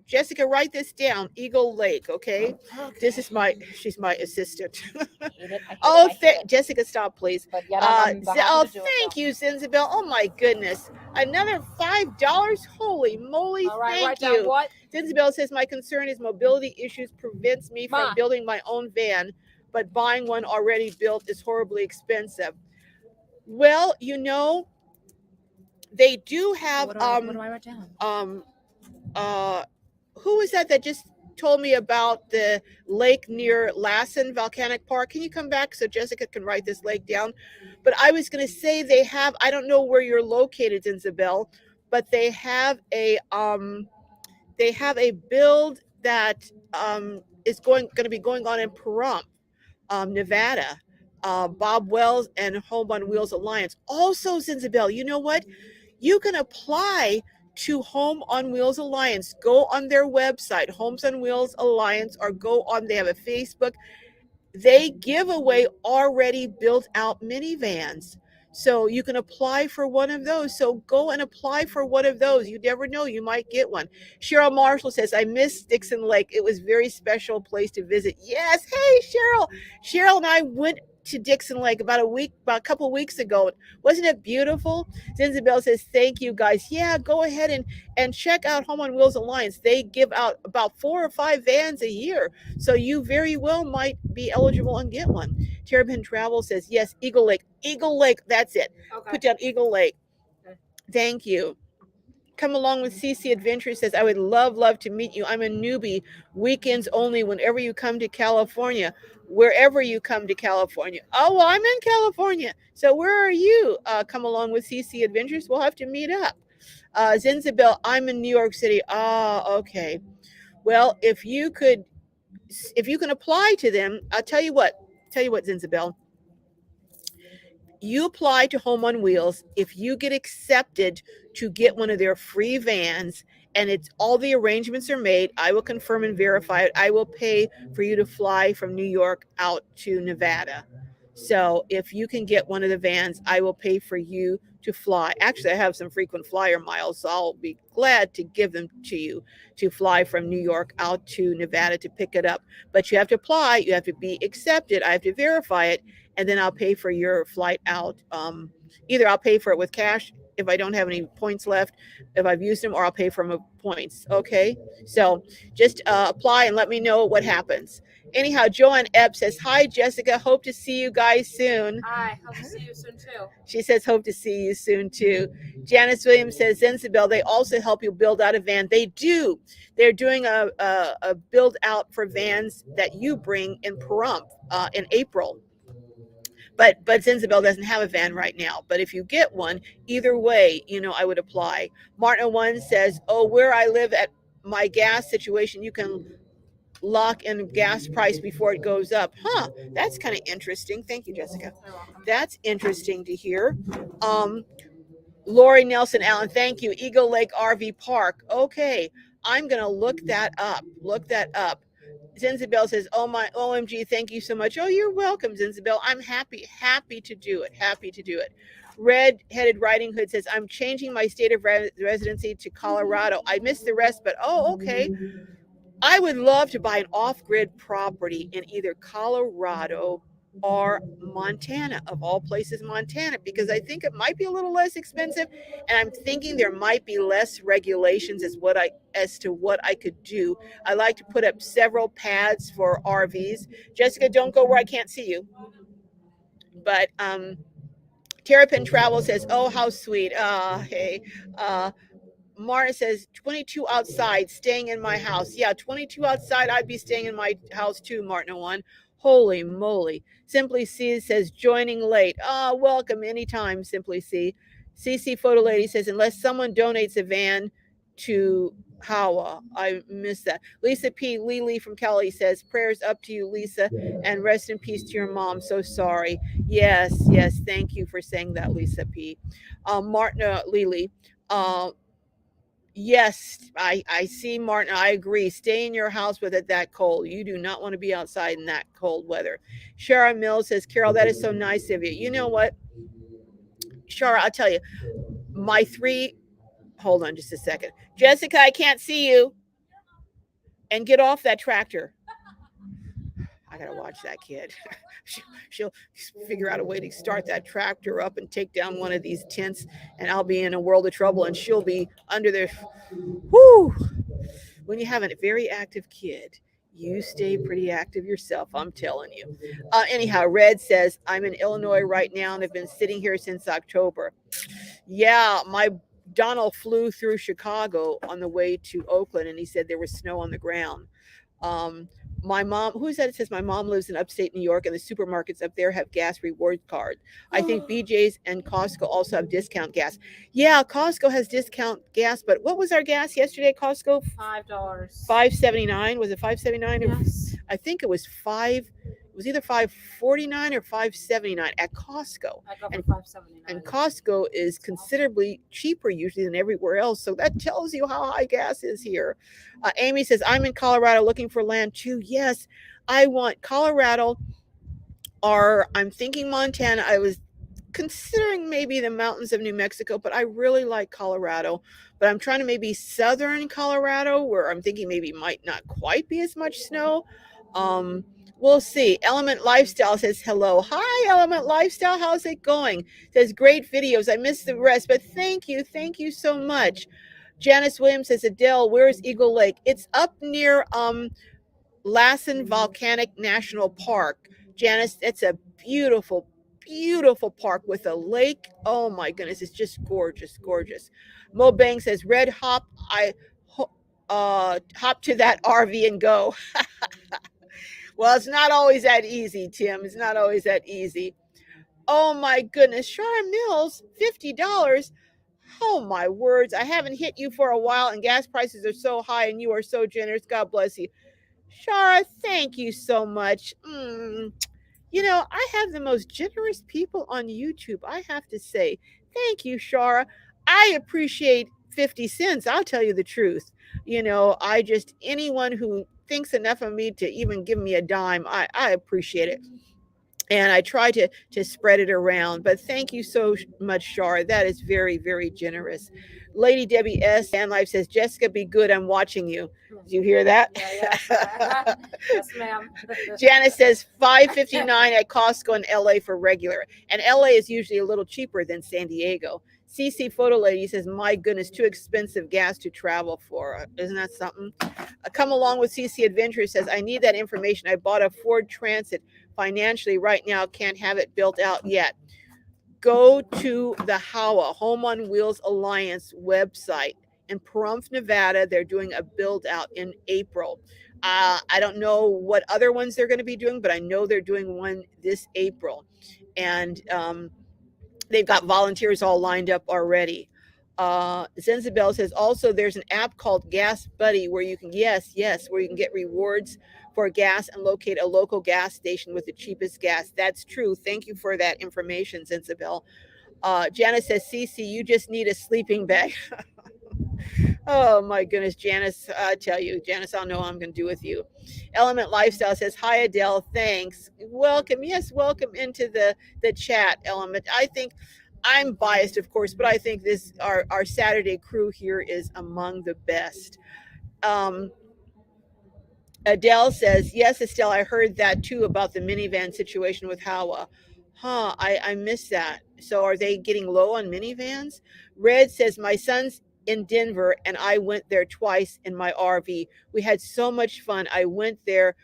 Jessica, write this down. Eagle Lake, okay? Okay. She's my assistant. I hate it. Oh, Jessica, stop, please. But yeah, I'm Thank you, Zinzabel. Oh my goodness, another $5. Holy moly! All right, Thank write you. down what? Zinzabel says my concern is mobility issues prevents me from building my own van, but buying one already built is horribly expensive. Well, they do have What do I write down? Who was that just told me about the lake near Lassen Volcanic Park? Can you come back so Jessica can write this lake down? But I was going to say they have, I don't know where you're located, Isabel, but they have a build that is going to be going on in Pahrump, Nevada. Bob Wells and Home on Wheels Alliance. Also, Zinzabel, you know what? You can apply to Home on Wheels Alliance. Go on their website, Homes on Wheels Alliance, or they have a Facebook. They give away already built out minivans. So you can apply for one of those. So go and apply for one of those. You never know, you might get one. Cheryl Marshall says, I miss Dixon Lake. It was a very special place to visit. Yes. Hey, Cheryl. Cheryl and I went to Dixon Lake about a couple of weeks ago. Wasn't it beautiful? Zinzabel says, thank you guys. Yeah, go ahead and check out Home on Wheels Alliance. They give out about 4 or 5 vans a year. So you very well might be eligible and get one. Terrapin Travel says, yes, Eagle Lake. Eagle Lake, that's it. Okay. Put down Eagle Lake. Okay. Thank you. Come along with CC Adventure says, I would love to meet you. I'm a newbie. Weekends only whenever you come to California. Wherever you come to California. Oh, well, I'm in California. So where are you? Come along with CC Adventures. We'll have to meet up. Zinzabel, I'm in New York City. Okay. Well, if you can apply to them, I'll tell you what, Zinzabel. You apply to Home on Wheels. If you get accepted to get one of their free vans and it's all the arrangements are made, I will confirm and verify it. I will pay for you to fly from New York out to Nevada. So if you can get one of the vans, I will pay for you to fly. Actually, I have some frequent flyer miles, so I'll be glad to give them to you to fly from New York out to Nevada to pick it up. But you have to apply, you have to be accepted, I have to verify it, and then I'll pay for your flight out. Either I'll pay for it with cash if I don't have any points left, if I've used them, or I'll pay for my points. Okay, so just apply and let me know what happens. Anyhow, Joanne Ebb says, hi, Jessica. Hope to see you guys soon. Hi, hope to see you soon too. She says, hope to see you soon too. Janice Williams says, Zensabel, they also help you build out a van. They do. They're doing a build out for vans that you bring in Pahrump in April. But Zensabel doesn't have a van right now. But if you get one, either way, I would apply. Martin One says, oh, where I live at my gas situation, you can lock in gas price before it goes up. Huh, that's kind of interesting. Thank you, Jessica. That's interesting to hear. Lori Nelson Allen, thank you. Eagle Lake RV Park. Okay, I'm going to look that up. Zenzabel says, oh my, OMG, thank you so much. Oh, you're welcome, Zenzabel. I'm happy to do it. Red-headed Riding Hood says, I'm changing my state of residency to Colorado. I missed the rest, but okay. I would love to buy an off-grid property in either Colorado or Montana, of all places, Montana, because I think it might be a little less expensive, and I'm thinking there might be less regulations as to what I could do. I like to put up several pads for RVs. Jessica, don't go where I can't see you. But Terrapin Travel says, oh, how sweet. Hey. Marta says 22 outside, staying in my house. Yeah, 22 outside. I'd be staying in my house too, Martin One. Holy moly. Simply C says joining late. Welcome anytime, Simply C. CC Photo Lady says unless someone donates a van to Hawa. I missed that. Lisa P. Lee from Cali says prayers up to you, Lisa, and rest in peace to your mom. So sorry. Yes. Thank you for saying that, Lisa P. Martin Lily. Yes, I see, Martin. I agree. Stay in your house with it that cold. You do not want to be outside in that cold weather. Shara Mills says, Carol, that is so nice of you. You know what, Shara, I'll tell you, hold on just a second. Jessica, I can't see you. And get off that tractor. I got to watch that kid. She'll figure out a way to start that tractor up and take down one of these tents, and I'll be in a world of trouble, and she'll be under there. Whoo! When you have a very active kid, you stay pretty active yourself, I'm telling you. Anyhow, Red says, I'm in Illinois right now, and I've been sitting here since October. Yeah, my Donald flew through Chicago on the way to Oakland, and he said there was snow on the ground. My mom, who is that? It says my mom lives in upstate New York, and the supermarkets up there have gas reward cards. I think BJ's and Costco also have discount gas. Yeah, Costco has discount gas, but what was our gas yesterday at Costco? $5. $5.79. Was it $5.79? Yes. I think it was $5. It was either $5.49 or $5.79 at Costco. I go for $5.79. And Costco is considerably cheaper usually than everywhere else. So that tells you how high gas is here. Amy says, I'm in Colorado looking for land too. Yes, I want Colorado, or I'm thinking Montana. I was considering maybe the mountains of New Mexico, but I really like Colorado. But I'm trying to maybe southern Colorado, where I'm thinking maybe might not quite be as much snow. We'll see. Element Lifestyle says hello. Hi, Element Lifestyle. How's it going? Says great videos. I missed the rest, but thank you so much. Janice Williams says, Adele, where's Eagle Lake? It's up near Lassen Volcanic National Park. Janice, it's a beautiful park with a lake. Oh my goodness, it's just gorgeous. Mo Bang says, Red hop. Hop to that RV and go. Well, it's not always that easy, Tim. It's not always that easy. Oh my goodness, Shara Mills, $50. Oh my words, I haven't hit you for a while, and gas prices are so high, and you are so generous. God bless you. Shara, thank you so much. I have the most generous people on YouTube, I have to say. Thank you, Shara. I appreciate 50 cents. I'll tell you the truth. Anyone who thinks enough of me to even give me a dime, I appreciate it. and I try to spread it around. But thank you so much, Shar. That is very, very generous. Lady Debbie S. Van Life says, Jessica, be good. I'm watching you. Did you hear that? Yes, yes, ma'am. Janice says 5.59 at Costco in LA for regular. And LA is usually a little cheaper than San Diego. CC Photo Lady says, my goodness, too expensive gas to travel for. Isn't that something? Come along with CC Adventure says, I need that information. I bought a Ford Transit financially right now, can't have it built out yet. Go to the HOWA, Home on Wheels Alliance website in Pahrump, Nevada. They're doing a build out in April. I don't know what other ones they're going to be doing, but I know they're doing one this April. And they've got volunteers all lined up already. Zenzabel says also there's an app called Gas Buddy where you can, where you can get rewards for gas and locate a local gas station with the cheapest gas. That's true. Thank you for that information, Zenzabel. Janice says, Cece, you just need a sleeping bag. Oh my goodness, Janice, I tell you, Janice, I'll know what I'm going to do with you. Element Lifestyle says, hi, Adele, thanks. Welcome, yes, welcome into the chat, Element. I think I'm biased, of course, but I think this our Saturday crew here is among the best. Adele says, yes, Estelle, I heard that too about the minivan situation with Hawa. I missed that. So are they getting low on minivans? Red says, my son's in Denver and I went there twice in my RV. We had so much fun. I went there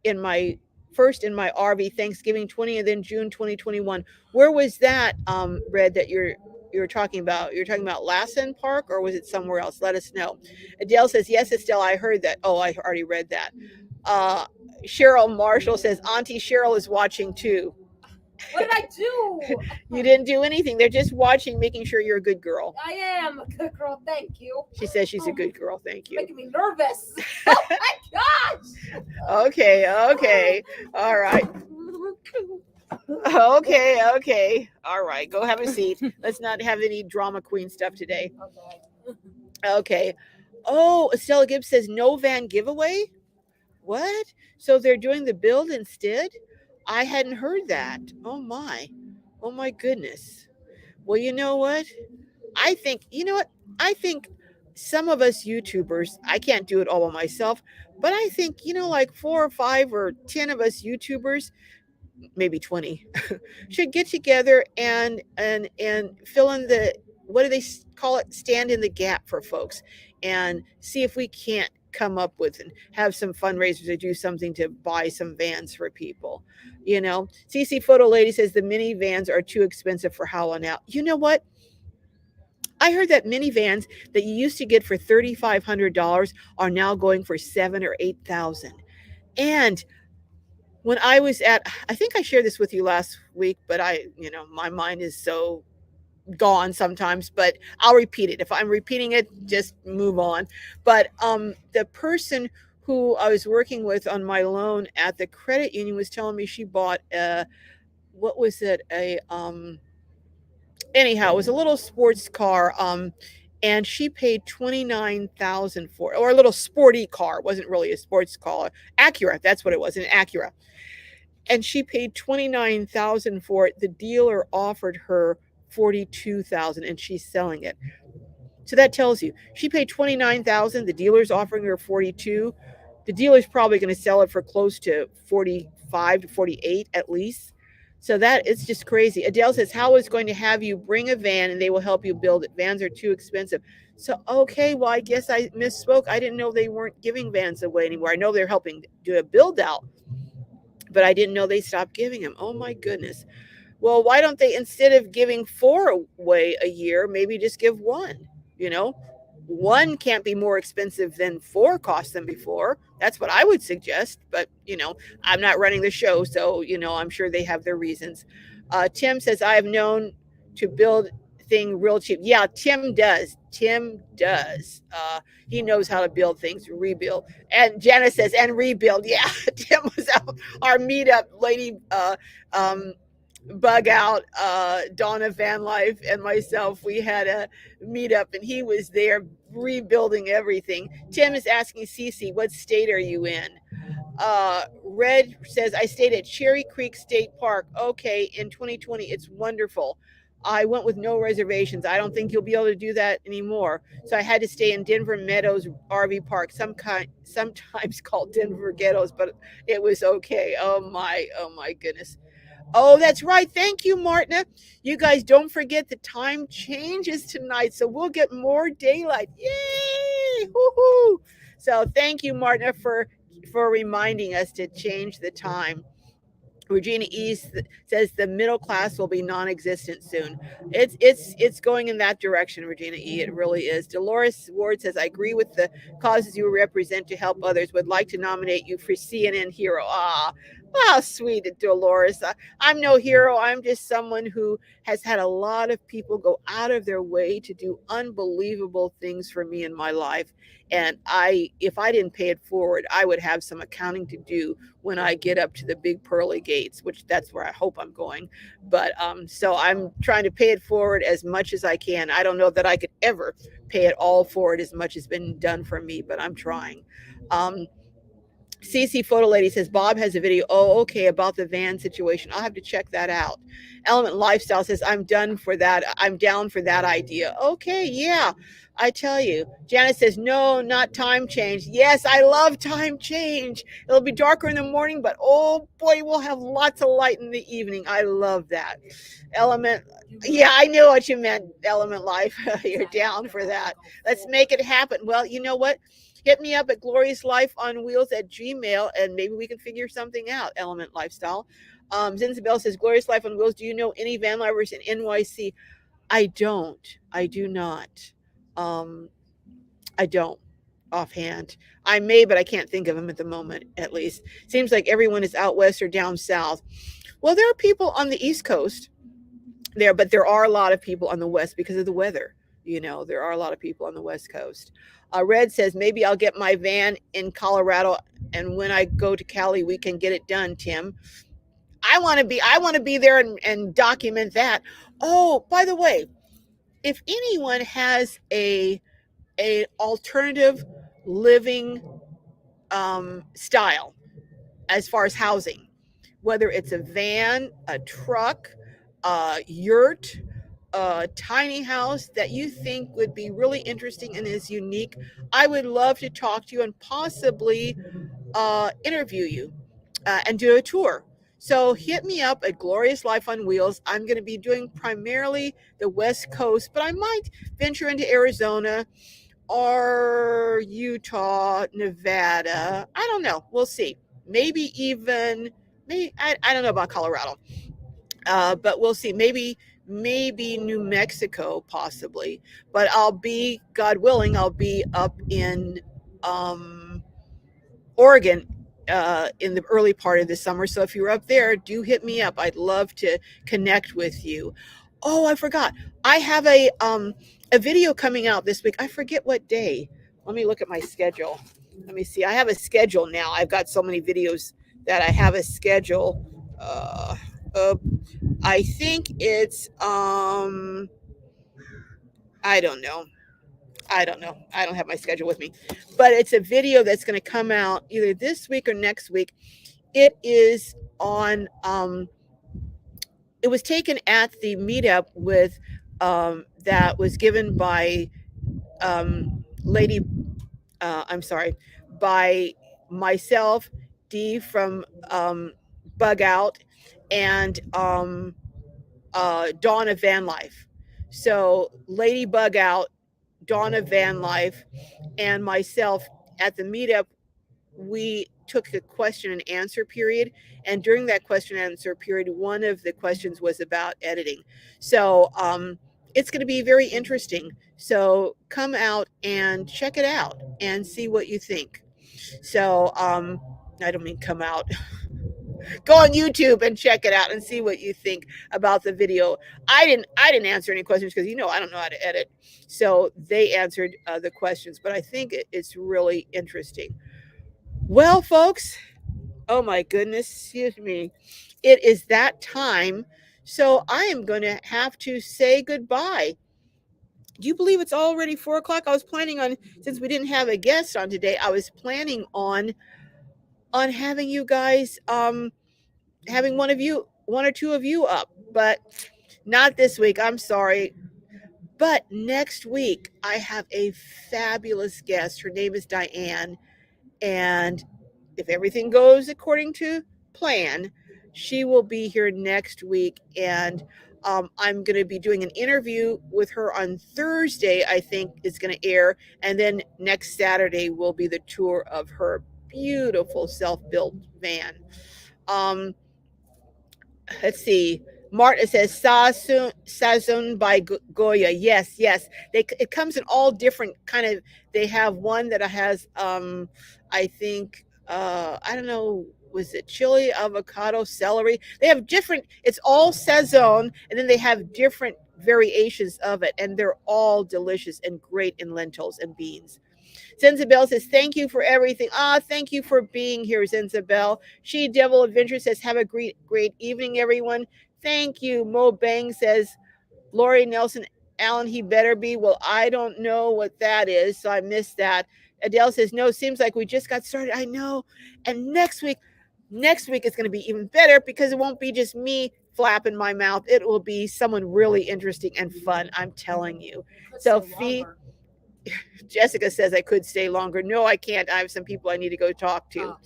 in my RV Thanksgiving 20 and then June 2021. Where was that, Red, that you're talking about? You're talking about Lassen Park or was it somewhere else? Let us know. Adele says, yes, Estelle, I heard that. Oh, I already read that. Cheryl Marshall says, Auntie Cheryl is watching too. What did I do? You didn't do anything. They're just watching, making sure you're a good girl. I am a good girl. Thank you. She says she's a good girl. Thank you. Making me nervous. Oh my gosh. Okay. All right. Okay. All right. Go have a seat. Let's not have any drama queen stuff today. Okay. Oh, Estella Gibbs says no van giveaway. What? So they're doing the build instead? I hadn't heard that. Oh my goodness. Well, you know what? I think some of us YouTubers, I can't do it all by myself, but I think, like 4 or 5 or 10 of us YouTubers, maybe 20, should get together and fill in the, what do they call it? Stand in the gap for folks and see if we can't come up with and have some fundraisers to do something to buy some vans for people. CC Photo Lady says the minivans are too expensive for Howell now. You know what? I heard that minivans that you used to get for $3,500 are now going for $7,000 or $8,000. And when I was I think I shared this with you last week, but my mind is so gone sometimes, but I'll repeat it. If I'm repeating it, just move on. But the person who I was working with on my loan at the credit union was telling me she bought what was it? Anyhow, it was a little sports car. And she paid $29,000 for it, or a little sporty car. It wasn't really a sports car. Acura, that's what it was, an Acura. And she paid $29,000 for it. The dealer offered her $42,000 and she's selling it. So that tells you she paid $29,000. The dealer's offering her $42,000. The dealer's probably going to sell it for close to $45,000 to $48,000 at least. So that it's just crazy. Adele says, how is going to have you bring a van and they will help you build it. Vans are too expensive. So, okay, well, I guess I misspoke. I didn't know they weren't giving vans away anymore. I know they're helping do a build out, but I didn't know they stopped giving them. Oh my goodness. Well, why don't they, instead of giving 4 away a year, maybe just give 1? One can't be more expensive than 4 cost them before. That's what I would suggest. But, I'm not running the show, so, I'm sure they have their reasons. Tim says, I have known to build thing real cheap. Yeah, Tim does. He knows how to build things, rebuild. And Janice says, and rebuild. Yeah, Tim was out our meetup lady, Bug Out, Donna Van Life, and myself. We had a meetup, and he was there rebuilding everything. Tim is asking Cece, what state are you in? Red says, I stayed at Cherry Creek State Park. Okay, in 2020, it's wonderful. I went with no reservations. I don't think you'll be able to do that anymore. So I had to stay in Denver Meadows RV Park, sometimes called Denver Ghettos, but it was okay. Oh my goodness. Oh, that's right. Thank you, Martina. You guys don't forget the time changes tonight, so we'll get more daylight. Yay! Woohoo! So thank you, Martina, for reminding us to change the time. Regina East says the middle class will be non-existent soon. It's going in that direction, Regina E. It really is. Dolores Ward says, I agree with the causes you represent to help others. Would like to nominate you for CNN Hero. Ah, sweet Dolores. I'm no hero. I'm just someone who has had a lot of people go out of their way to do unbelievable things for me in my life. And if I didn't pay it forward, I would have some accounting to do when I get up to the big pearly gates, which that's where I hope I'm going. But so I'm trying to pay it forward as much as I can. I don't know that I could ever pay it all forward as much has been done for me, but I'm trying. CC Photo Lady says Bob has a video. Oh, okay, about the van situation. I'll have to check that out. Element Lifestyle says I'm done for that. I'm down for that idea. Okay, yeah. I tell you. Janice says no, not time change. Yes, I love time change. It'll be darker in the morning, but oh boy, we'll have lots of light in the evening. I love that. Element. Yeah, I knew what you meant. Element Life. You're down for that. Let's make it happen. Well, you know what? Hit me up at gloriouslifeonwheels@gmail and maybe we can figure something out. Element Lifestyle. Zinzabel says, Glorious Life on Wheels. Do you know any van lifers in NYC? I don't. I do not. I don't offhand. I may, but I can't think of them at the moment, at least. Seems like everyone is out west or down south. Well, there are people on the East Coast there, but there are a lot of people on the west because of the weather. There are a lot of people on the west coast. Red says maybe I'll get my van in Colorado, and when I go to Cali, we can get it done. Tim, I want to be there and document that. Oh, by the way, if anyone has a alternative living style as far as housing, whether it's a van, a truck, a yurt, a tiny house that you think would be really interesting and is unique, I would love to talk to you and possibly interview you and do a tour. So hit me up at Glorious Life on Wheels. I'm going to be doing primarily the West Coast, but I might venture into Arizona or Utah, Nevada. I don't know. We'll see. Maybe even, I don't know about Colorado. But we'll see. Maybe New Mexico, possibly. But God willing, I'll be up in Oregon in the early part of the summer. So if you're up there, do hit me up. I'd love to connect with you. Oh, I forgot. I have a video coming out this week. I forget what day. Let me look at my schedule. Let me see. I have a schedule now. I've got so many videos that I have a schedule. I think it's I don't know. I don't know. I don't have my schedule with me. But it's a video that's going to come out either this week or next week. It is on it was taken at the meetup with that was given by lady I'm sorry, by myself, Dee from Bug Out, and Dawn of Van Life. So Lady Bug Out, Dawn of Van Life, and myself at the meetup, we took a question and answer period. And during that question and answer period, one of the questions was about editing. So it's going to be very interesting. So come out and check it out and see what you think. So I don't mean come out. Go on YouTube and check it out and see what you think about the video. I didn't answer any questions because I don't know how to edit. So they answered the questions, but I think it's really interesting. Well, folks, oh my goodness, excuse me. It is that time. So I am going to have to say goodbye. Do you believe it's already 4 o'clock? I was planning on, since we didn't have a guest on today, I was planning on on having you guys, having one or two of you up, but not this week. I'm sorry. But next week, I have a fabulous guest. Her name is Diane. And if everything goes according to plan, she will be here next week. And I'm going to be doing an interview with her on Thursday, I think is going to air. And then next Saturday will be the tour of her beautiful self built van. Um, let's see. Marta says Sazun by Goya. Yes, yes. It comes in all different kind of. They have one that has, I think, I don't know, was it chili, avocado, celery? They have different. It's all Sazon, and then they have different variations of it, and they're all delicious and great in lentils and beans. Zenzabel says, thank you for everything. Thank you for being here, Zenzabel. She Devil Adventure says, have a great evening, everyone. Thank you. Mo Bang says, Lori Nelson, Alan, he better be. Well, I don't know what that is, so I missed that. Adele says, no, seems like we just got started. I know. And next week is going to be even better because it won't be just me flapping my mouth. It will be someone really interesting and fun. I'm telling you. So, Fee, Jessica says I could stay longer. No, I can't. I have some people I need to go talk to.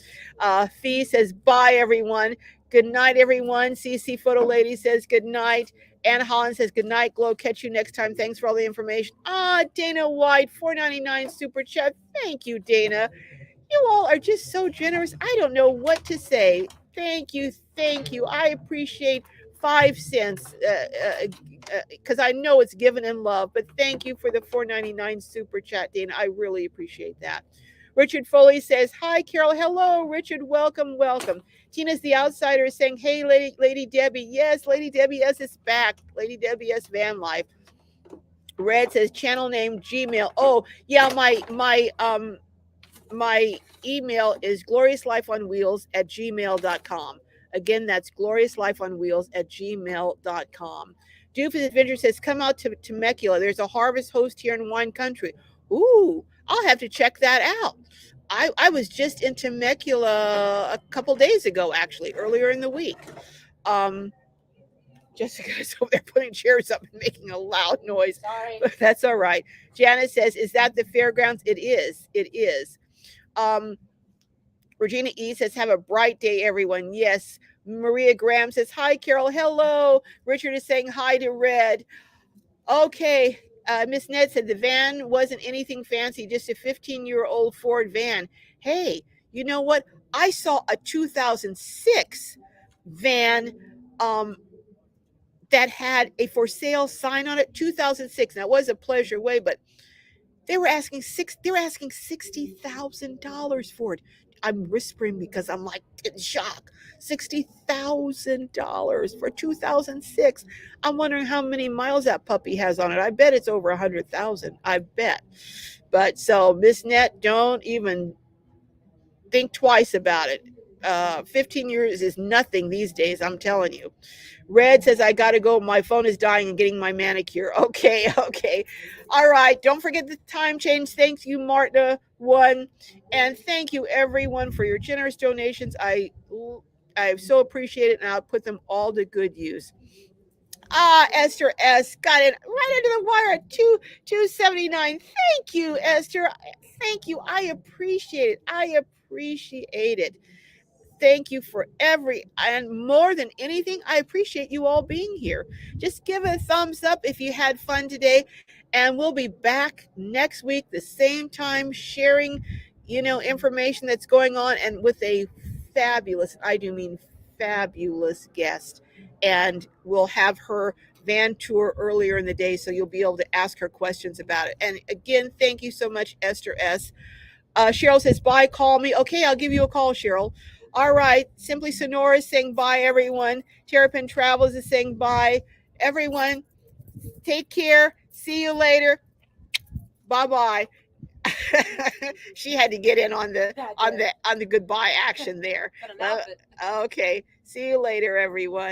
Fee says, bye, everyone. Good night, everyone. CC Photo Lady says, good night. Anna Holland says, good night, Glow. Catch you next time. Thanks for all the information. Dana White, $4.99 super chat. Thank you, Dana. You all are just so generous. I don't know what to say. Thank you. Thank you. I appreciate 5 cents because I know it's given in love, but thank you for the $4.99 super chat, Dana. I really appreciate that. Richard Foley says, hi, Carol. Hello, Richard. Welcome, welcome. Tina's the outsider is saying, hey, Lady Debbie. Yes, Lady Debbie S is back. Lady Debbie S Van Life. Red says, channel name Gmail. Oh, yeah, my email is gloriouslifeonwheels@gmail.com. Again, that's gloriouslifeonwheels@gmail.com. Doofus Adventure says, come out to Temecula. There's a harvest host here in wine country. Ooh, I'll have to check that out. I was just in Temecula a couple days ago, actually, earlier in the week. Jessica's over there putting chairs up and making a loud noise. Sorry. But that's all right. Janice says, is that the fairgrounds? It is. It is. Regina E says, have a bright day, everyone. Yes. Maria Graham says, hi, Carol. Hello. Richard is saying hi to Red. Okay. Miss Ned said the van wasn't anything fancy, just a 15-year-old Ford van. Hey, you know what? I saw a 2006 van that had a for sale sign on it. 2006. Now, it was a Pleasure Way, but they were asking $60,000 for it. I'm whispering because I'm like in shock. $60,000 for 2006. I'm wondering how many miles that puppy has on it. I bet it's over 100,000. I bet. But so Miss Net, don't even think twice about it. 15 years is nothing these days, I'm telling you. Red says, I got to go. My phone is dying and getting my manicure. Okay. All right. Don't forget the time change. Thank you, Marta, one. And thank you, everyone, for your generous donations. I so appreciate it, and I'll put them all to good use. Esther S. got it right under the wire at 279. Thank you, Esther. Thank you. I appreciate it. Thank you for and more than anything, I appreciate you all being here. Just give it a thumbs up if you had fun today, and we'll be back next week, the same time, sharing, information that's going on, and with a fabulous, I do mean fabulous guest. And we'll have her van tour earlier in the day, so you'll be able to ask her questions about it. And again, thank you so much, Esther S. Cheryl says, bye, call me. Okay, I'll give you a call, Cheryl. All right. Simply Sonora is saying bye, everyone. Terrapin Travels is saying bye. Everyone, take care. See you later. Bye-bye. She had to get in on the goodbye action there. Okay. See you later, everyone.